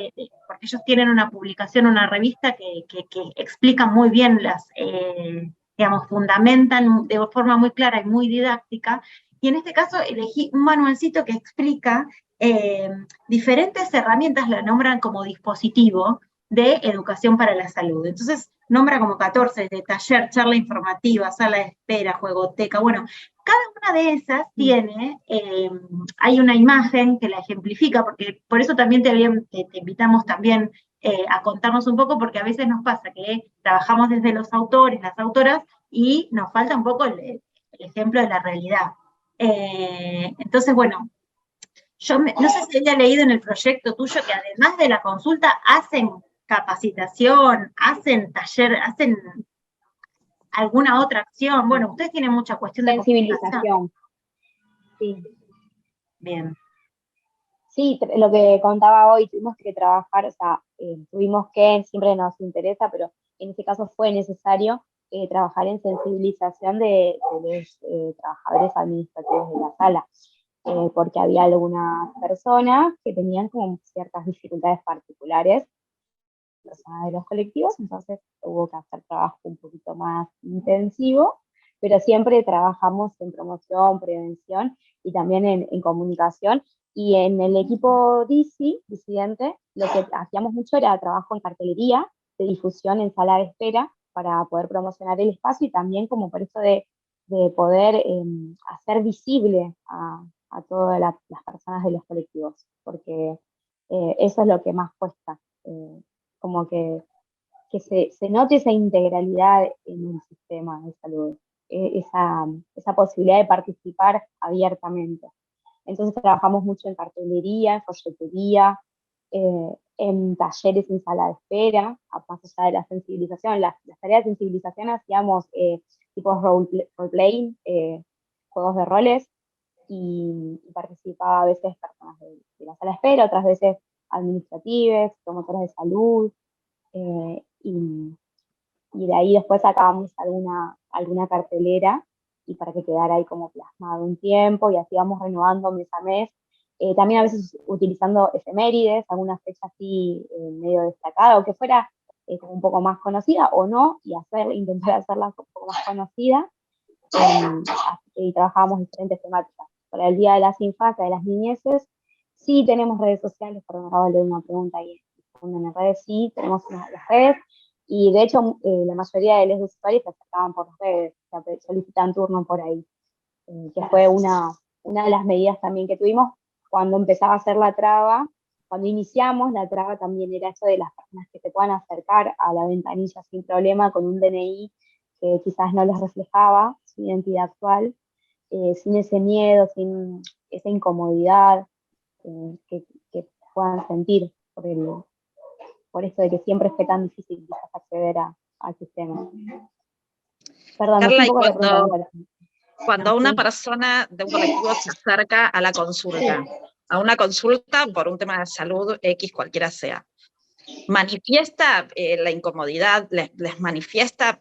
porque ellos tienen una publicación, una revista que explica muy bien digamos, fundamentan de forma muy clara y muy didáctica, y en este caso elegí un manualcito que explica diferentes herramientas, la nombran como dispositivo, de educación para la salud. Entonces, nombra como 14, de taller, charla informativa, sala de espera, juegoteca, bueno, cada una de esas tiene, hay una imagen que la ejemplifica, porque por eso también te invitamos también a contarnos un poco, porque a veces nos pasa que trabajamos desde los autores, las autoras, y nos falta un poco el ejemplo de la realidad. Entonces, bueno, no sé si había leído en el proyecto tuyo que además de la consulta hacen capacitación, hacen taller, hacen alguna otra acción. Bueno, ustedes tienen mucha cuestión de comunicación. Sensibilización, sí. Bien. Sí, lo que contaba hoy, tuvimos que trabajar, o sea, siempre nos interesa, pero en este caso fue necesario trabajar en sensibilización de los trabajadores administrativos de la sala, porque había algunas personas que tenían como ciertas dificultades particulares, personas de los colectivos, entonces hubo que hacer trabajo un poquito más intensivo, pero siempre trabajamos en promoción, prevención y también en comunicación. Y en el equipo disidente, lo que hacíamos mucho era trabajo en cartelería, de difusión en sala de espera, para poder promocionar el espacio y también como por eso de poder hacer visible a todas las personas de los colectivos, porque eso es lo que más cuesta, como que se note esa integralidad en el sistema de salud, esa posibilidad de participar abiertamente. Entonces trabajamos mucho en cartelería, en folletería, en talleres en sala de espera, más allá de la sensibilización. Las tareas de sensibilización hacíamos tipos role-playing, juegos de roles, y participaba a veces personas de la sala de espera, otras veces administrativas, promotoras de salud, y de ahí después sacábamos alguna cartelera y para que quedara ahí como plasmado un tiempo y así vamos renovando mes a mes. También a veces utilizando efemérides, alguna fecha así medio destacada o que fuera como un poco más conocida o no, y intentar hacerla un poco más conocida. Y trabajábamos diferentes temáticas. Para el Día de las Infancias, de las Niñeces, sí tenemos redes sociales, perdón, acabo de leer una pregunta ahí en las redes, sí tenemos las redes, y de hecho la mayoría de los usuarios se acercaban por las redes, solicitan turno por ahí, que fue una de las medidas también que tuvimos cuando empezaba a hacer la traba. Cuando iniciamos la traba también era eso de las personas que se puedan acercar a la ventanilla sin problema con un DNI que quizás no les reflejaba su identidad actual, sin ese miedo, sin esa incomodidad que puedan sentir por esto de que siempre fue tan difícil quizás acceder al sistema. Perdón, Carla, un y poco de pregunta. cuando una persona de un colectivo se acerca a la consulta, a una consulta por un tema de salud X cualquiera sea, manifiesta la incomodidad, les manifiesta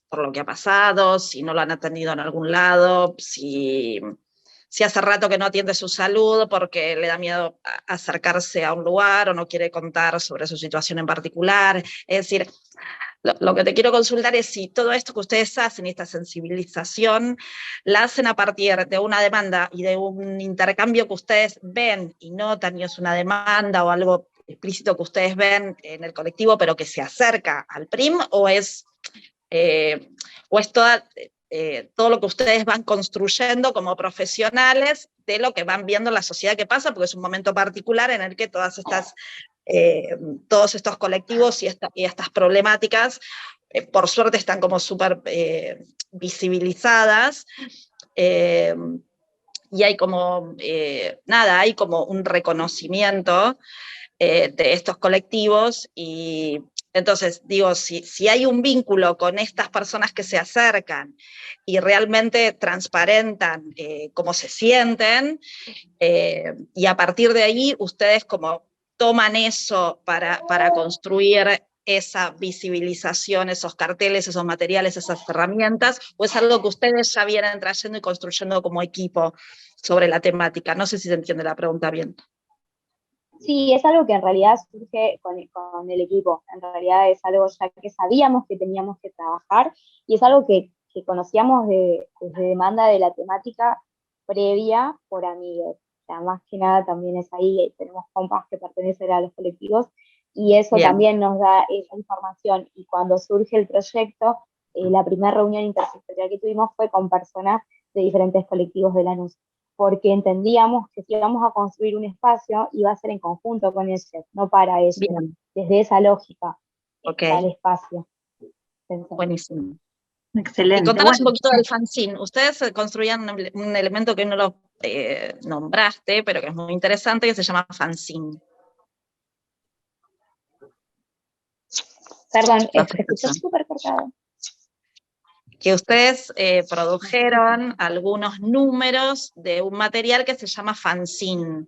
por lo que ha pasado, si no lo han atendido en algún lado, si hace rato que no atiende su salud porque le da miedo acercarse a un lugar o no quiere contar sobre su situación en particular. Es decir, lo que te quiero consultar es si todo esto que ustedes hacen, esta sensibilización, la hacen a partir de una demanda y de un intercambio que ustedes ven y notan, y es una demanda o algo explícito que ustedes ven en el colectivo, pero que se acerca al PRIM, o es todo lo que ustedes van construyendo como profesionales de lo que van viendo en la sociedad que pasa, porque es un momento particular en el que todos estos colectivos y estas problemáticas, por suerte, están como súper visibilizadas, y hay como, hay como un reconocimiento de estos colectivos, y entonces digo, si hay un vínculo con estas personas que se acercan y realmente transparentan cómo se sienten, y a partir de ahí ustedes como toman eso para construir esa visibilización, esos carteles, esos materiales, esas herramientas, o es algo que ustedes ya vienen trayendo y construyendo como equipo sobre la temática. No sé si se entiende la pregunta bien. Sí, es algo que en realidad surge con el equipo. En realidad es algo ya que sabíamos que teníamos que trabajar y es algo que conocíamos desde demanda de la temática previa por amigos. O sea, más que nada también es ahí, tenemos compas que pertenecen a los colectivos Y eso Bien. también nos da esa información. Y cuando surge el proyecto, la primera reunión intersectorial que tuvimos fue con personas de diferentes colectivos de Lanús, porque entendíamos que si íbamos a construir un espacio, iba a ser en conjunto con ese, no para ese, Bien, desde esa lógica, ok, para el espacio. buenísimo. Y Excelente. contanos un Bueno, poquito del fanzine. Ustedes construían un elemento que no lo nombraste, pero que es muy interesante, que se llama fanzine. Perdón, Lo escuché escuchan. súper cortado. Que ustedes produjeron algunos números de un material que se llama fanzine.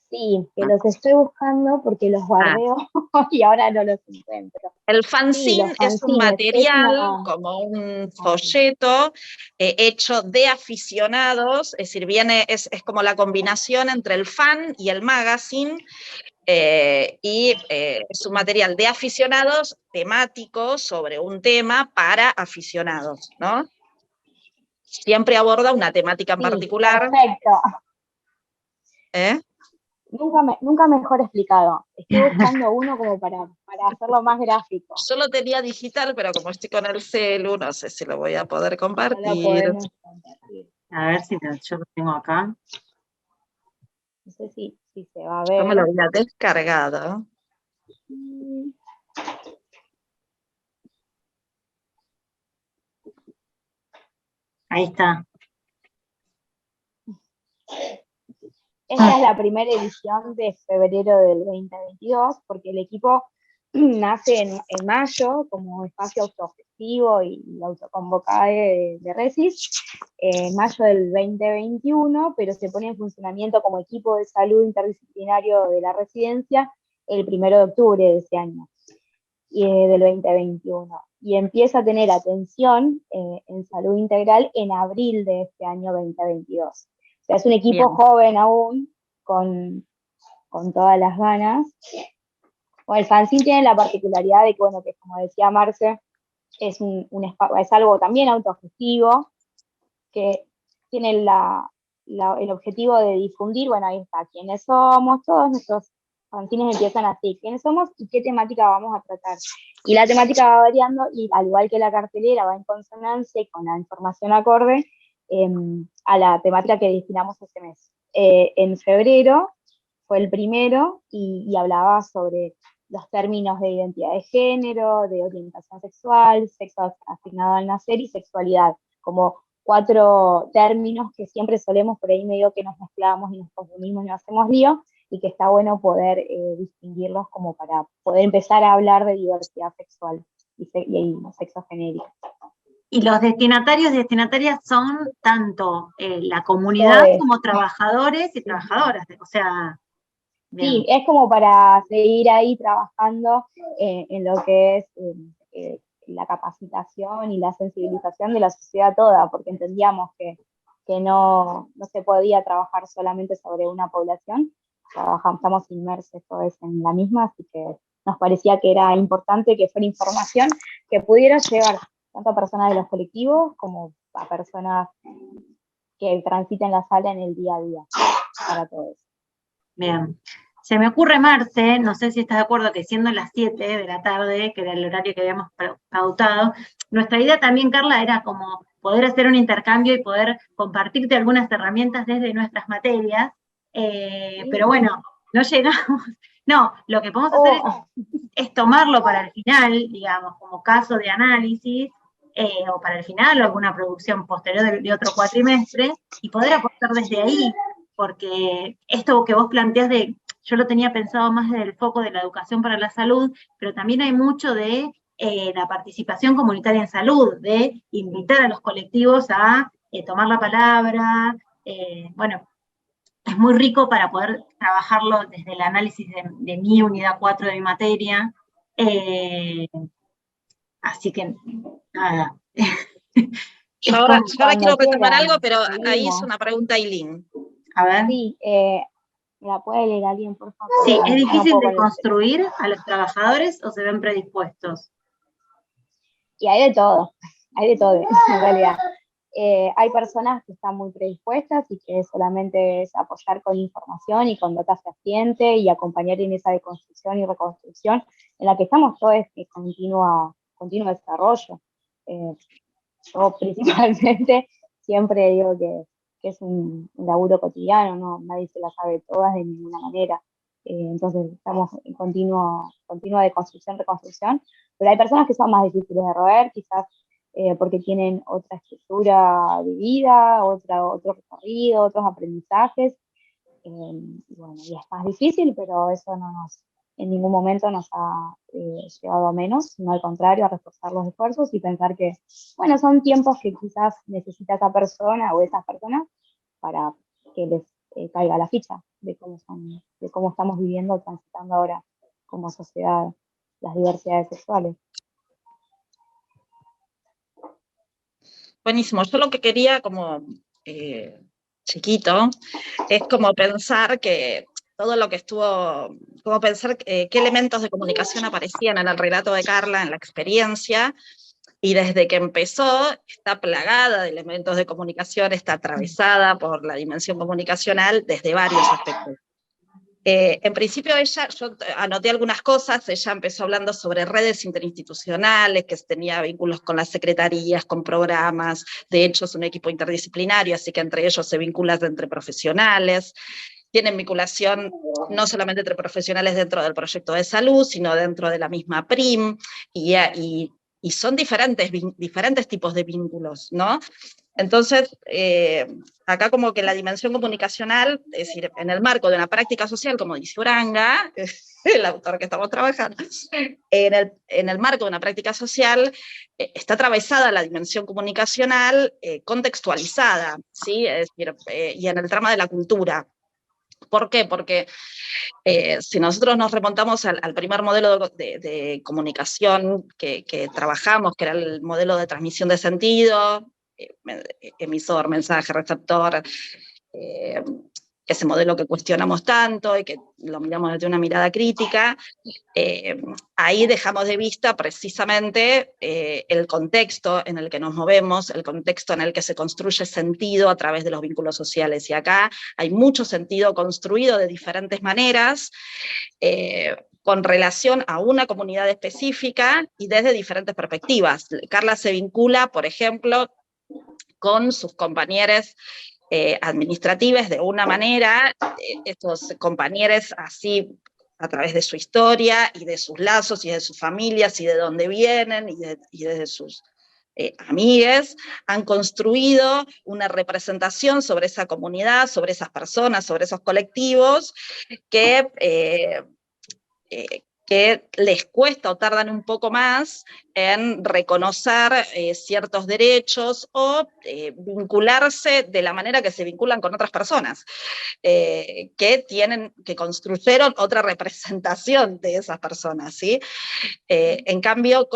Sí, que los estoy buscando porque los guardeo y ahora no los encuentro. El Sí, fanzine los es un fanzines, es material, una... como un folleto, hecho de aficionados, es decir, es como la combinación entre el fan y el magazine, es un material de aficionados temático sobre un tema para aficionados, ¿no? Siempre aborda una temática en Sí, particular. perfecto. ¿Eh? Nunca mejor explicado. Estoy buscando uno como para hacerlo más gráfico. Yo lo tenía digital, pero como estoy con el celu, no sé si lo voy a poder No lo compartir. podemos compartir. a ver si yo lo tengo acá. No sé si se va a Yo me lo ver. había descargado. Mm, Ahí está. Esta es la primera edición de febrero del 2022, porque el equipo nace en mayo como espacio autogestivo y autoconvocado de Resis, en mayo del 2021, pero se pone en funcionamiento como equipo de salud interdisciplinario de la residencia el 1 de octubre de ese año, del 2021. Y empieza a tener atención en salud integral en abril de este año 2022. O sea, es un equipo Bien. joven aún, con todas las ganas. Bueno, el fanzine tiene la particularidad de que, bueno, que como decía Marce, es algo también autogestivo, que tiene el objetivo de difundir, bueno, ahí está, quiénes somos, todos nuestros fanzines empiezan así, quiénes somos y qué temática vamos a tratar. Y la temática va variando y al igual que la cartelera va en consonancia y con la información acorde a la temática que destinamos ese mes. En febrero fue el primero y hablaba sobre los términos de identidad de género, de orientación sexual, sexo asignado al nacer y sexualidad, como 4 términos que siempre solemos por ahí medio que nos mezclamos y nos confundimos y nos hacemos lío, y que está bueno poder distinguirlos como para poder empezar a hablar de diversidad sexual y sexo genérico. Y los destinatarios y destinatarias son tanto la comunidad como trabajadores y trabajadoras, o sea... Bien. Sí, es como para seguir ahí trabajando en lo que es la capacitación y la sensibilización de la sociedad toda, porque entendíamos que no se podía trabajar solamente sobre una población, estamos inmersos todos en la misma, así que nos parecía que era importante que fuera información que pudiera llegar tanto a personas de los colectivos como a personas que transiten la sala en el día a día, para todos. Bien. Se me ocurre, Marce, no sé si estás de acuerdo, que siendo las 7 de la tarde, que era el horario que habíamos pautado, nuestra idea también, Carla, era como poder hacer un intercambio y poder compartirte algunas herramientas desde nuestras materias, pero bueno, no llegamos. No, lo que podemos hacer es tomarlo para el final, digamos, como caso de análisis, o para el final, o alguna producción posterior de otro cuatrimestre, y poder aportar desde ahí, porque esto que vos planteás yo lo tenía pensado más desde el foco de la educación para la salud, pero también hay mucho de la participación comunitaria en salud, de invitar a los colectivos a tomar la palabra, bueno, es muy rico para poder trabajarlo desde el análisis de mi unidad 4 de mi materia, así que, nada. Yo ahora quiero retomar algo, pero ahí hice seguimos. una pregunta a Eileen. A ver. Sí, ¿me la puede leer alguien, por favor? Sí, ¿es difícil de construir a los trabajadores o se ven predispuestos? Y hay de todo en realidad. hay personas que están muy predispuestas y que solamente es apoyar con información y con data fehaciente y acompañar en esa deconstrucción y reconstrucción en la que estamos todos en continuo desarrollo. Yo principalmente siempre digo que es un laburo cotidiano, ¿no? Nadie se la sabe todas de ninguna manera. Entonces estamos en continua deconstrucción, reconstrucción, pero hay personas que son más difíciles de roer, quizás porque tienen otra estructura de vida, otro recorrido, otros aprendizajes, y bueno, y es más difícil, pero eso en ningún momento nos ha llevado a menos, sino al contrario, a reforzar los esfuerzos y pensar que, bueno, son tiempos que quizás necesita esa persona o esas personas para que les caiga la ficha de cómo estamos viviendo, transitando ahora como sociedad las diversidades sexuales. Buenísimo, yo lo que quería como chiquito es como pensar que todo lo que estuvo, como pensar qué elementos de comunicación aparecían en el relato de Carla, en la experiencia, y desde que empezó está plagada de elementos de comunicación, está atravesada por la dimensión comunicacional desde varios aspectos. En principio yo anoté algunas cosas, ella empezó hablando sobre redes interinstitucionales, que tenía vínculos con las secretarías, con programas, de hecho es un equipo interdisciplinario, así que entre ellos se vinculan entre profesionales, tienen vinculación no solamente entre profesionales dentro del proyecto de salud, sino dentro de la misma PRIM, y son diferentes tipos de vínculos, ¿no? Entonces, acá como que la dimensión comunicacional, es decir, en el marco de una práctica social, como dice Uranga, el autor que estamos trabajando, en el marco de una práctica social, está atravesada la dimensión comunicacional contextualizada, ¿sí? Es decir, y en el trama de la cultura. ¿Por qué? Porque si nosotros nos remontamos al primer modelo de comunicación que trabajamos, que era el modelo de transmisión de sentido, emisor, mensaje, receptor, ese modelo que cuestionamos tanto y que lo miramos desde una mirada crítica, ahí dejamos de vista precisamente el contexto en el que nos movemos, el contexto en el que se construye sentido a través de los vínculos sociales, y acá hay mucho sentido construido de diferentes maneras, con relación a una comunidad específica y desde diferentes perspectivas. Carla se vincula, por ejemplo, con sus compañeros administrativos de una manera, estos compañeros así a través de su historia y de sus lazos y de sus familias y de dónde vienen y de sus amigues, han construido una representación sobre esa comunidad, sobre esas personas, sobre esos colectivos que les cuesta o tardan un poco más en reconocer ciertos derechos o vincularse de la manera que se vinculan con otras personas, que construyeron otra representación de esas personas, ¿sí? En cambio,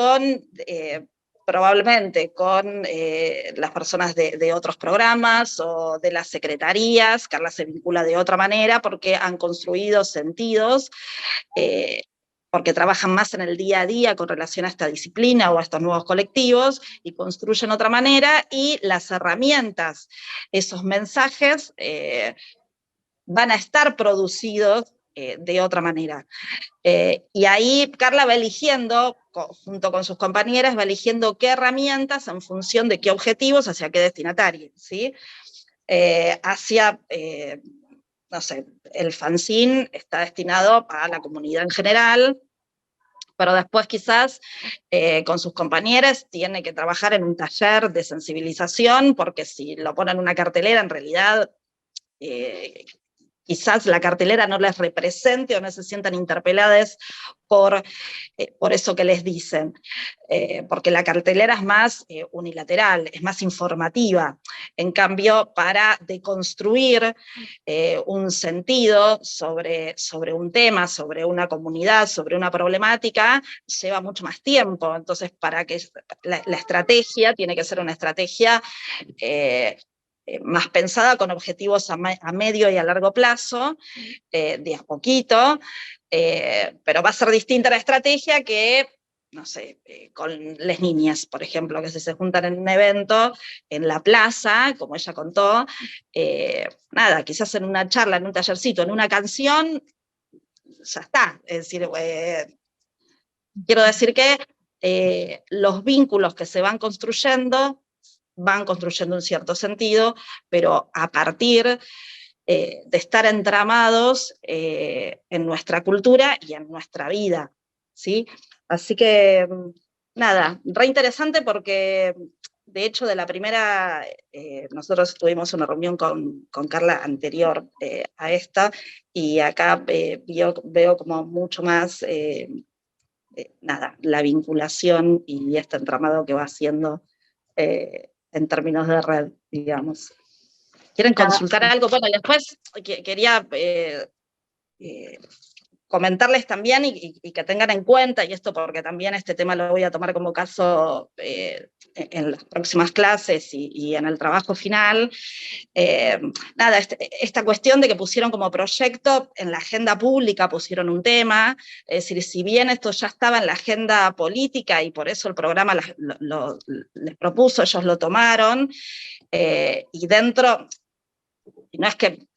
probablemente con las personas de otros programas o de las secretarías, Carla se vincula de otra manera porque han construido sentidos, porque trabajan más en el día a día con relación a esta disciplina o a estos nuevos colectivos, y construyen de otra manera, y las herramientas, esos mensajes, van a estar producidos de otra manera. Y ahí Carla va eligiendo, junto con sus compañeras, va eligiendo qué herramientas en función de qué objetivos, hacia qué destinatario, ¿sí? No sé, el fanzine está destinado a la comunidad en general, pero después quizás con sus compañeros tiene que trabajar en un taller de sensibilización, porque si lo ponen en una cartelera, en realidad quizás la cartelera no les represente o no se sientan interpeladas por eso que les dicen, porque la cartelera es más unilateral, es más informativa. En cambio, para deconstruir un sentido sobre un tema, sobre una comunidad, sobre una problemática, lleva mucho más tiempo. Entonces, para que la estrategia tiene que ser una estrategia más pensada con objetivos a medio y a largo plazo, de a poquito, pero va a ser distinta la estrategia que no sé, con las niñas, por ejemplo, que si se juntan en un evento, en la plaza, como ella contó, nada, quizás en una charla, en un tallercito, en una canción, ya está. Es decir, quiero decir que los vínculos que se van construyendo un cierto sentido, pero a partir de estar entramados en nuestra cultura y en nuestra vida, ¿sí? Así que, nada, re interesante porque, de hecho, de la primera, nosotros tuvimos una reunión con Carla anterior a esta, y acá veo como mucho más, nada, la vinculación y este entramado que va haciendo en términos de red, digamos. ¿Quieren consultar algo? Bueno, y después quería comentarles también y que tengan en cuenta, y esto porque también este tema lo voy a tomar como caso en las próximas clases y en el trabajo final, nada, esta cuestión de que pusieron como proyecto en la agenda pública, pusieron un tema, es decir, si bien esto ya estaba en la agenda política y por eso el programa les propuso, ellos lo tomaron, y dentro, y no es que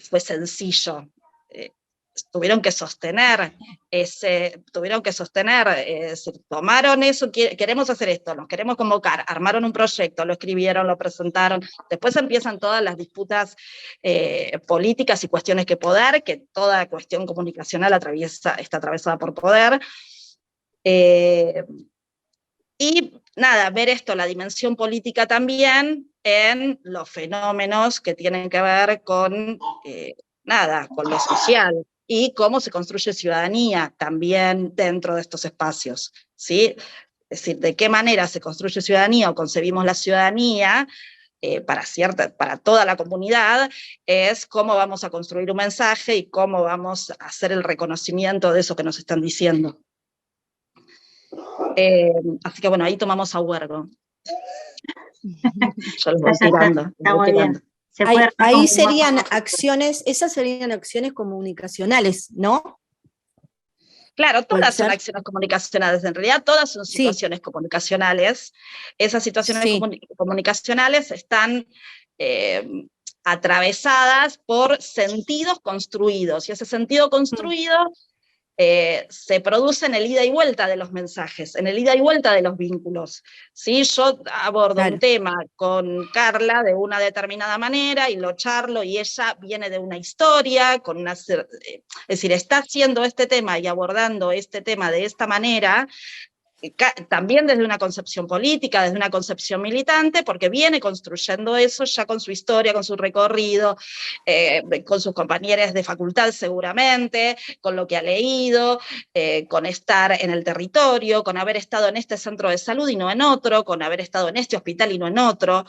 fue sencillo, tuvieron que sostener, tomaron eso, queremos hacer esto, nos queremos convocar, armaron un proyecto, lo escribieron, lo presentaron, después empiezan todas las disputas políticas y cuestiones de poder, que toda cuestión comunicacional está atravesada por poder, y nada, ver esto, la dimensión política también, en los fenómenos que tienen que ver con, con lo social, y cómo se construye ciudadanía también dentro de estos espacios, ¿sí? Es decir, de qué manera se construye ciudadanía o concebimos la ciudadanía para toda la comunidad, es cómo vamos a construir un mensaje y cómo vamos a hacer el reconocimiento de eso que nos están diciendo. Así que bueno, ahí tomamos a Huergo. Yo los voy tirando. Está muy bien. Ahí serían acciones, esas serían acciones comunicacionales, ¿no? Claro, todas son acciones comunicacionales, en realidad todas son situaciones comunicacionales. Esas situaciones comunicacionales están atravesadas por sentidos construidos, y ese sentido construido se produce en el ida y vuelta de los mensajes, en el ida y vuelta de los vínculos. ¿Sí? Yo abordo un tema con Carla de una determinada manera y lo charlo, y ella viene de una historia, es decir, está haciendo este tema y abordando este tema de esta manera, también desde una concepción política, desde una concepción militante, porque viene construyendo eso ya con su historia, con su recorrido, con sus compañeros de facultad seguramente, con lo que ha leído, con estar en el territorio, con haber estado en este centro de salud y no en otro, con haber estado en este hospital y no en otro.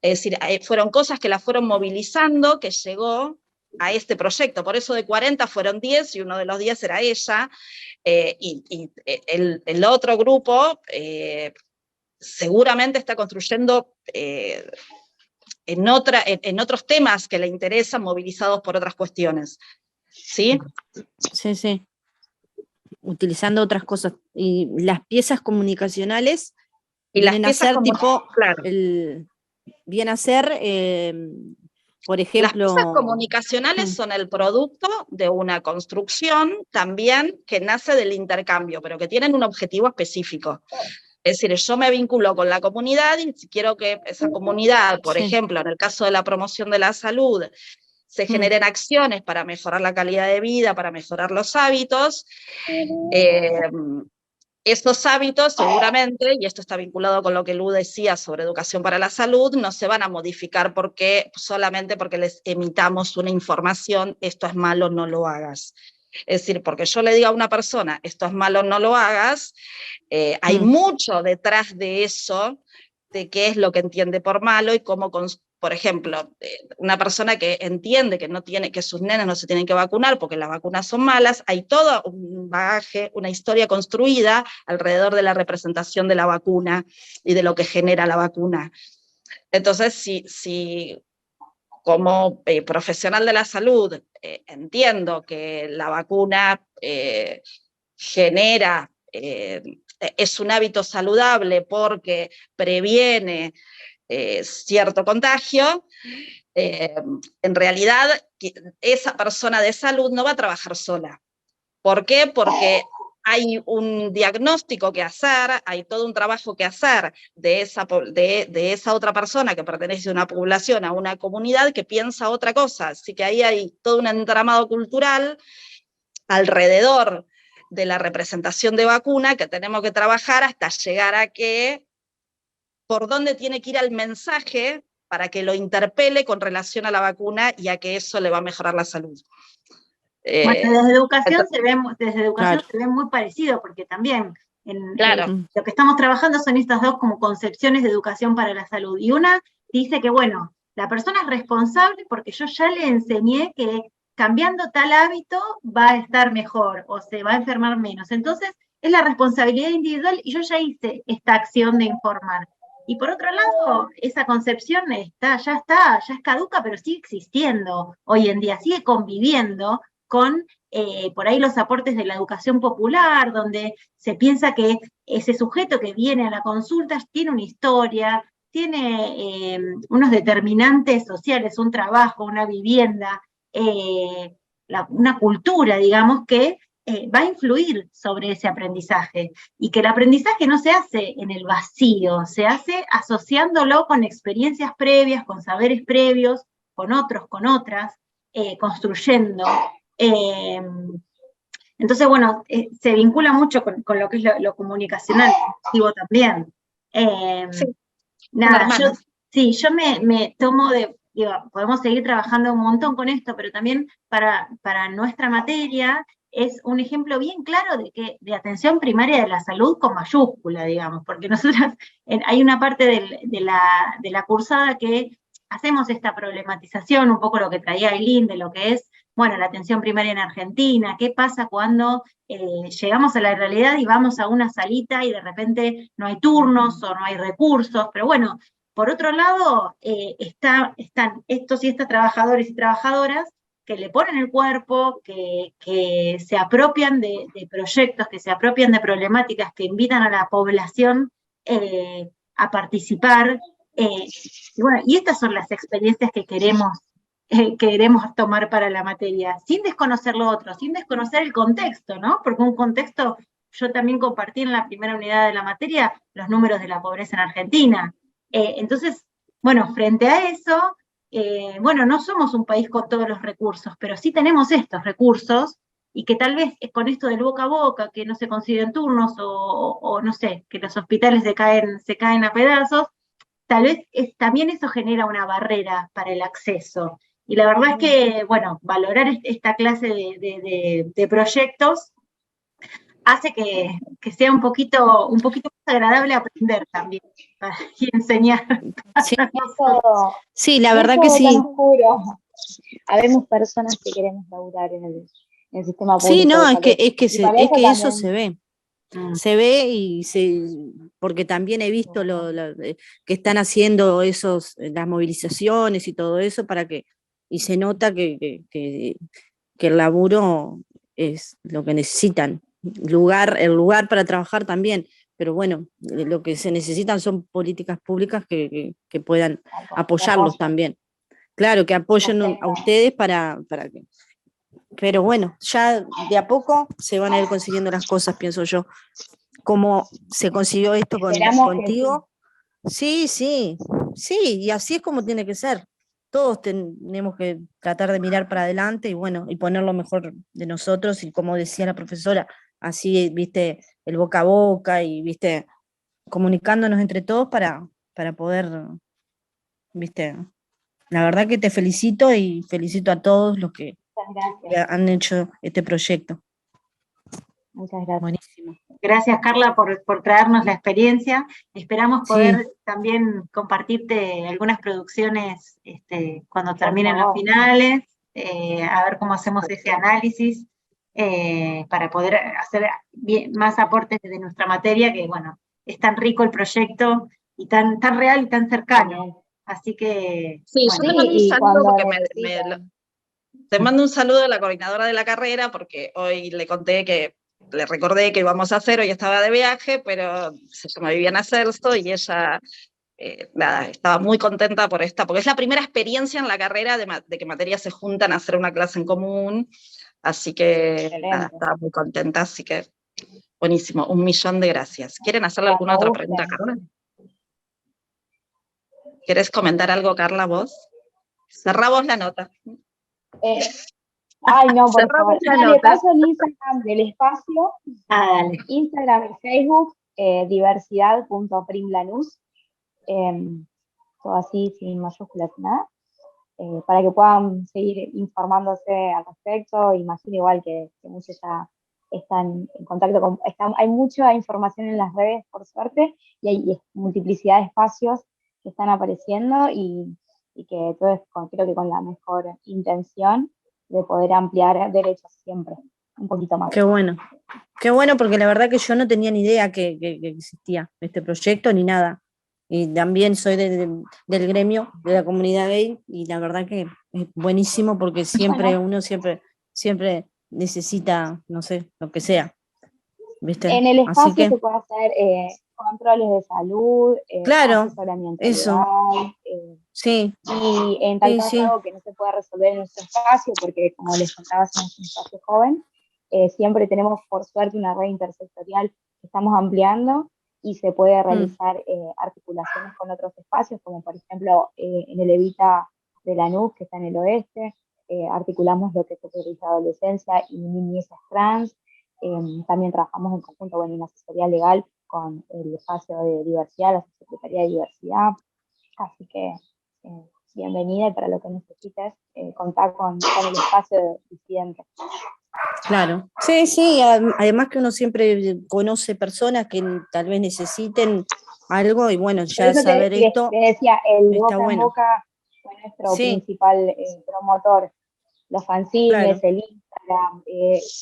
Es decir, fueron cosas que la fueron movilizando, que llegó a este proyecto. Por eso de 40 fueron 10, y uno de los 10 era ella, y el otro grupo seguramente está construyendo en otros temas que le interesan, movilizados por otras cuestiones. ¿Sí? Sí, sí. Utilizando otras cosas. Y las piezas comunicacionales vienen a ser tipo, claro. viene a ser, por ejemplo... Las piezas comunicacionales son el producto de una construcción también que nace del intercambio, pero que tienen un objetivo específico. Es decir, yo me vinculo con la comunidad y quiero que esa comunidad, por ejemplo, en el caso de la promoción de la salud, se generen acciones para mejorar la calidad de vida, para mejorar los hábitos. Estos hábitos seguramente, y esto está vinculado con lo que Lu decía sobre educación para la salud, no se van a modificar solamente porque les emitamos una información, esto es malo, no lo hagas. Es decir, porque yo le diga a una persona, esto es malo, no lo hagas, hay mucho detrás de eso, de qué es lo que entiende por malo y cómo, por ejemplo, una persona que entiende que sus nenes no se tienen que vacunar porque las vacunas son malas, hay todo un bagaje, una historia construida alrededor de la representación de la vacuna y de lo que genera la vacuna. Entonces, si como profesional de la salud entiendo que la vacuna genera, es un hábito saludable porque previene cierto contagio, en realidad esa persona de salud no va a trabajar sola. ¿Por qué? Porque hay un diagnóstico que hacer, hay todo un trabajo que hacer de esa otra persona que pertenece a una población, a una comunidad que piensa otra cosa. Así que ahí hay todo un entramado cultural alrededor de la representación de vacuna que tenemos que trabajar hasta llegar a que, por dónde tiene que ir el mensaje para que lo interpele con relación a la vacuna y a que eso le va a mejorar la salud. Bueno, desde educación se ve muy parecido, porque también lo que estamos trabajando son estas dos como concepciones de educación para la salud. Y una dice que, bueno, la persona es responsable porque yo ya le enseñé que cambiando tal hábito va a estar mejor o se va a enfermar menos. Entonces, es la responsabilidad individual y yo ya hice esta acción de informar. Y por otro lado, esa concepción ya es caduca, pero sigue existiendo hoy en día, sigue conviviendo con por ahí los aportes de la educación popular, donde se piensa que ese sujeto que viene a la consulta tiene una historia, tiene unos determinantes sociales, un trabajo, una vivienda, una cultura, digamos, que va a influir sobre ese aprendizaje, y que el aprendizaje no se hace en el vacío, se hace asociándolo con experiencias previas, con saberes previos, con otros, con otras, construyendo. Entonces, bueno, se vincula mucho con lo que es lo comunicacional, positivo también. Sí, nada, yo me tomo podemos seguir trabajando un montón con esto, pero también para nuestra materia es un ejemplo bien claro de atención primaria de la salud con mayúscula, digamos, porque nosotros, hay una parte de la cursada que hacemos esta problematización, un poco lo que traía Aileen, de lo que es, bueno, la atención primaria en Argentina, qué pasa cuando llegamos a la realidad y vamos a una salita y de repente no hay turnos o no hay recursos, pero bueno, por otro lado, están estos y estas trabajadores y trabajadoras que le ponen el cuerpo, que se apropian de proyectos, que se apropian de problemáticas, que invitan a la población a participar. Y estas son las experiencias que queremos tomar para la materia, sin desconocer lo otro, sin desconocer el contexto, ¿no? Porque un contexto, yo también compartí en la primera unidad de la materia los números de la pobreza en Argentina. Entonces, bueno, frente a eso, bueno, no somos un país con todos los recursos, pero sí tenemos estos recursos, y que tal vez con esto del boca a boca, que no se consiguen turnos, o no sé, que los hospitales se caen a pedazos, tal vez también eso genera una barrera para el acceso. Y la verdad es que, bueno, valorar esta clase de proyectos hace que sea un poquito más agradable aprender también y enseñar. Sí, sí, la verdad que sí. Habemos personas que queremos laburar en el sistema público. Sí, no, es que eso también se ve. Se ve porque también he visto que están haciendo las movilizaciones y todo eso y se nota que el laburo es lo que necesitan, el lugar para trabajar también, pero bueno, lo que se necesitan son políticas públicas que puedan apoyarlos también. Claro, que apoyen a ustedes para que... Pero bueno, ya de a poco se van a ir consiguiendo las cosas, pienso yo. Como se consiguió esto contigo. Sí, y así es como tiene que ser. Todos tenemos que tratar de mirar para adelante y bueno, y poner lo mejor de nosotros, y como decía la profesora, así, viste, el boca a boca y, viste, comunicándonos entre todos para poder, viste, la verdad que te felicito y felicito a todos los que han hecho este proyecto. Muchas gracias. Buenísimo. Gracias, Carla, por traernos la experiencia. Esperamos poder también compartirte algunas producciones cuando terminen los finales, a ver cómo hacemos ese análisis, para poder hacer más aportes de nuestra materia, que bueno, es tan rico el proyecto y tan real y tan cercano. Así que... Sí, bueno. yo te mando un saludo porque te mando un saludo a la coordinadora de la carrera, porque hoy le conté que le recordé que íbamos a hacer, hoy estaba de viaje, pero se llama Viviana Celso, y ella nada, estaba muy contenta por porque es la primera experiencia en la carrera de que materias se juntan a hacer una clase en común, así que nada, Excelente. estaba muy contenta, así que buenísimo, 1.000.000 de gracias. ¿Quieren hacerle alguna Cuando otra pregunta, gusten. Carla? ¿Querés comentar algo, Carla, vos? Cerramos la nota. Eh, Ay, no, por Cerramos favor. la No, le nota. paso el Instagram del espacio, Dale. Instagram y Facebook, diversidad.primlanús, todo así, sin mayúsculas, nada, para que puedan seguir informándose al respecto. Imagino igual que muchos ya están en contacto con, hay mucha información en las redes, por suerte, y hay multiplicidad de espacios que están apareciendo y que todo es creo que con la mejor intención de poder ampliar derechos siempre, un poquito más. Qué bueno. Qué bueno, porque la verdad que yo no tenía ni idea que existía este proyecto ni nada. Y también soy del gremio, de la comunidad gay, y la verdad que es buenísimo porque siempre Bueno, uno siempre necesita, no sé, lo que sea, ¿viste? en el Así espacio que, se puede hacer controles de salud, claro, asesoramiento eso, legal, sí, y en tal sí, caso sí, algo que no se puede resolver en nuestro espacio, porque como les contaba, somos un espacio joven, siempre tenemos por suerte una red intersectorial que estamos ampliando y se puede realizar articulaciones con otros espacios, como por ejemplo en el Evita de Lanús, que está en el oeste, articulamos lo que es sexualidad adolescencia y niñez trans, también trabajamos en conjunto, bueno, en asesoría legal con el espacio de diversidad, la Secretaría de Diversidad, así que bienvenida, y para lo que necesites, contar con el espacio de disidente. claro. Sí, sí, además que uno siempre conoce personas que tal vez necesiten algo y bueno, Por ya eso saber esto les decía, el está boca en bueno. boca fue nuestro Sí, principal promotor, los fanzines, claro, el Instagram,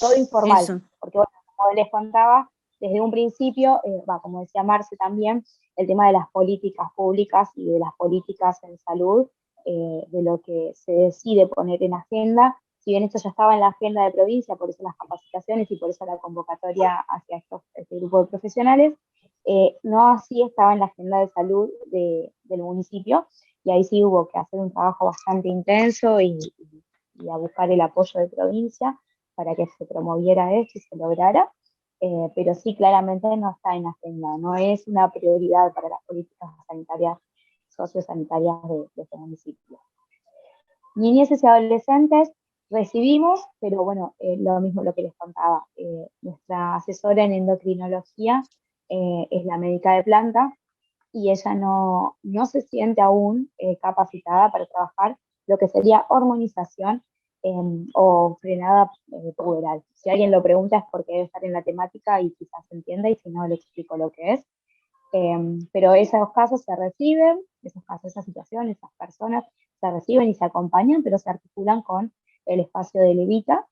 todo informal, eso. porque bueno, como les contaba, desde un principio, como decía Marce también, el tema de las políticas públicas y de las políticas en salud, de lo que se decide poner en agenda, si bien esto ya estaba en la agenda de provincia, por eso las capacitaciones y por eso la convocatoria hacia este grupo de profesionales, no así estaba en la agenda de salud del municipio, y ahí sí hubo que hacer un trabajo bastante intenso y a buscar el apoyo de provincia para que se promoviera esto y se lograra, pero sí claramente no está en agenda, no es una prioridad para las políticas sanitarias, sociosanitarias de este municipio. Niñeces y adolescentes recibimos, pero bueno, lo mismo lo que les contaba, nuestra asesora en endocrinología es la médica de planta, y ella no se siente aún capacitada para trabajar lo que sería hormonización o frenada puberal. Si alguien lo pregunta es porque debe estar en la temática y quizás entienda, y si no le explico lo que es. Pero esos casos se reciben, esos casos, esas situaciones, esas personas se reciben y se acompañan, pero se articulan con el espacio de Levita,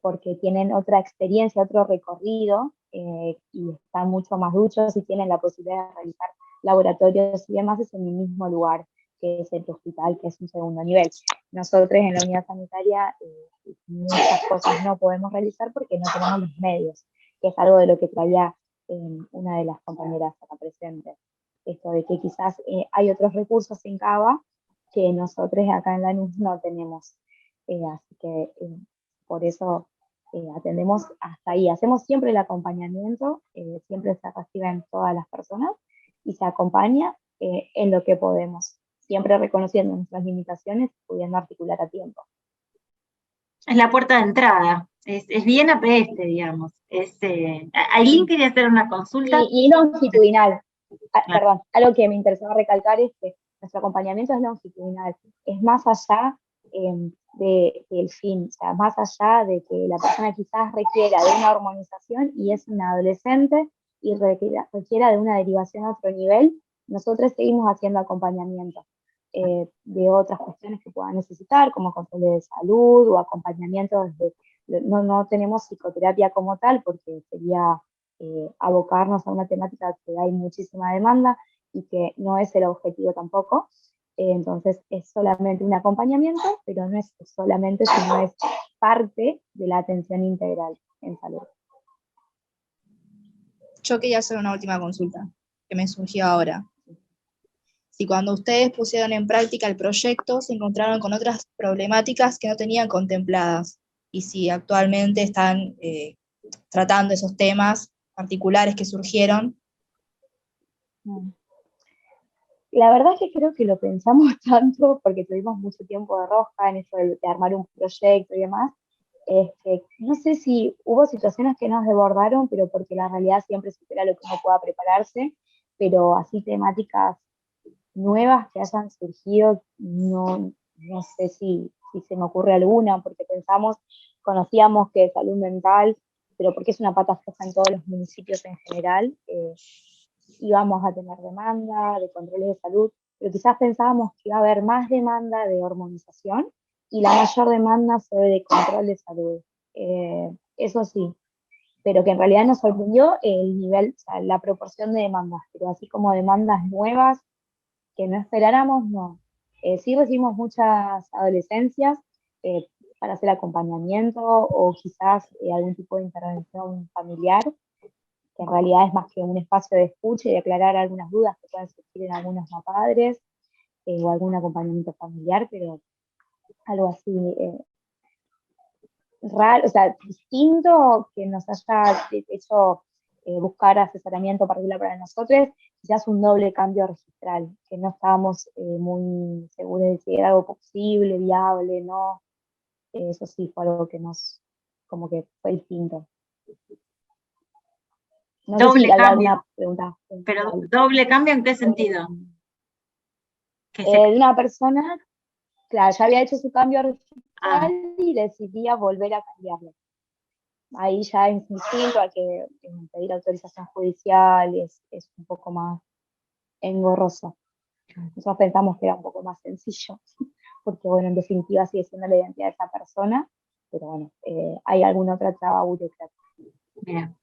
porque tienen otra experiencia, otro recorrido, y están mucho más duchos y tienen la posibilidad de realizar laboratorios y demás es en el mismo lugar que es el hospital, que es un segundo nivel. Nosotros en la unidad sanitaria muchas cosas no podemos realizar porque no tenemos los medios, que es algo de lo que traía una de las compañeras acá presentes. Esto de que quizás hay otros recursos en Cava que nosotros acá en Lanús no tenemos. Así que por eso atendemos hasta ahí. Hacemos siempre el acompañamiento, siempre se reciben todas las personas y se acompaña en lo que podemos, siempre reconociendo nuestras limitaciones, pudiendo articular a tiempo. Es la puerta de entrada, es bien APS, digamos. Ailín quería hacer una consulta. Y longitudinal. Claro. Perdón, algo que me interesaba recalcar es que nuestro acompañamiento es longitudinal, es más allá del fin, o sea, más allá de que la persona quizás requiera de una hormonización y es una adolescente y requiera de una derivación a otro nivel, nosotros seguimos haciendo acompañamiento de otras cuestiones que puedan necesitar, como control de salud o acompañamiento desde, no tenemos psicoterapia como tal, porque sería abocarnos a una temática que hay muchísima demanda y que no es el objetivo tampoco. Entonces es solamente un acompañamiento, pero no es solamente, sino es parte de la atención integral en salud. yo quería hacer una última consulta que me surgió ahora. Si cuando ustedes pusieron en práctica el proyecto se encontraron con otras problemáticas que no tenían contempladas, y si actualmente están tratando esos temas particulares que surgieron. La verdad es que creo que lo pensamos tanto porque tuvimos mucho tiempo de rosca en eso de armar un proyecto y demás. No sé si hubo situaciones que nos desbordaron, pero porque la realidad siempre supera lo que uno pueda prepararse, pero así temáticas nuevas que hayan surgido, no sé si se me ocurre alguna, porque conocíamos que salud mental, pero porque es una pata floja en todos los municipios en general, íbamos a tener demanda de controles de salud, pero quizás pensábamos que iba a haber más demanda de hormonización y la mayor demanda fue de control de salud. Eso sí, pero que en realidad nos sorprendió el nivel, o sea, la proporción de demandas, pero así como demandas nuevas que no esperáramos, no. Sí recibimos muchas adolescencias para hacer acompañamiento o quizás algún tipo de intervención familiar, que en realidad es más que un espacio de escucha y de aclarar algunas dudas que pueden surgir en algunos padres o algún acompañamiento familiar, pero algo así raro, o sea, distinto que nos haya hecho buscar asesoramiento particular para nosotros, quizás un doble cambio registral, que no estábamos muy seguros de si era algo posible, viable, no. Eso sí fue algo que como que fue distinto. No sé Doble si había cambio. alguna pregunta. Pero ¿doble cambio en qué sentido? De una persona, claro, ya había hecho su cambio registral y decidía volver a cambiarlo. Ahí ya es distinto, hay que pedir autorización judicial, es un poco más engorroso. Nosotros pensamos que era un poco más sencillo, porque bueno, en definitiva sigue siendo la identidad de esa persona, pero bueno, hay alguna otra traba burocrática. Mira.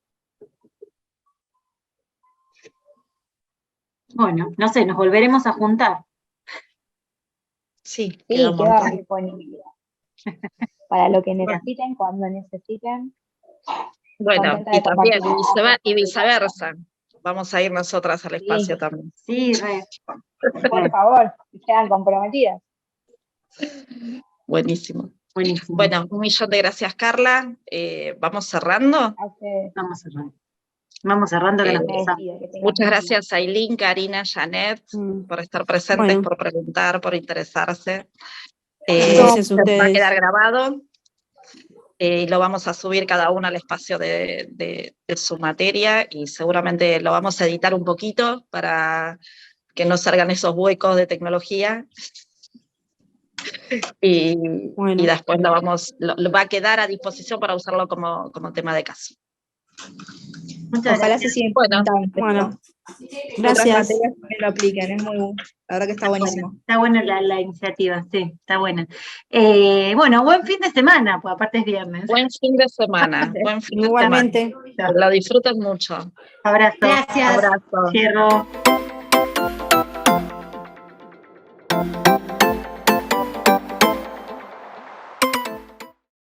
Bueno, no sé, nos volveremos a juntar. Sí, Sí, queda queda disponibilidad. Para lo que necesiten, cuando necesiten. Bueno, y también viceversa. Vamos a ir nosotras al espacio también. Sí, por favor, quedan comprometidas. Buenísimo. Buenísimo. Bueno, 1.000.000 de gracias, Carla. ¿Vamos cerrando? Vamos cerrando que nos pasamos. Muchas gracias a Ailín, Karina, Janet, por estar presentes, por preguntar, por interesarse. Gracias a ustedes. Va a quedar grabado y lo vamos a subir cada uno al espacio de su materia y seguramente lo vamos a editar un poquito para que no salgan esos huecos de tecnología. Y después lo va a quedar a disposición para usarlo como tema de caso. Ojalá se sigan implementando. Bueno, Otras gracias. materias también lo apliquen, es muy, la verdad que está buenísimo. Está buena la iniciativa, sí, está buena. Bueno, buen fin de semana, pues aparte es viernes. Buen fin de semana. Igualmente. Lo disfruten mucho. Abrazo. Gracias. Abrazo. Cierro.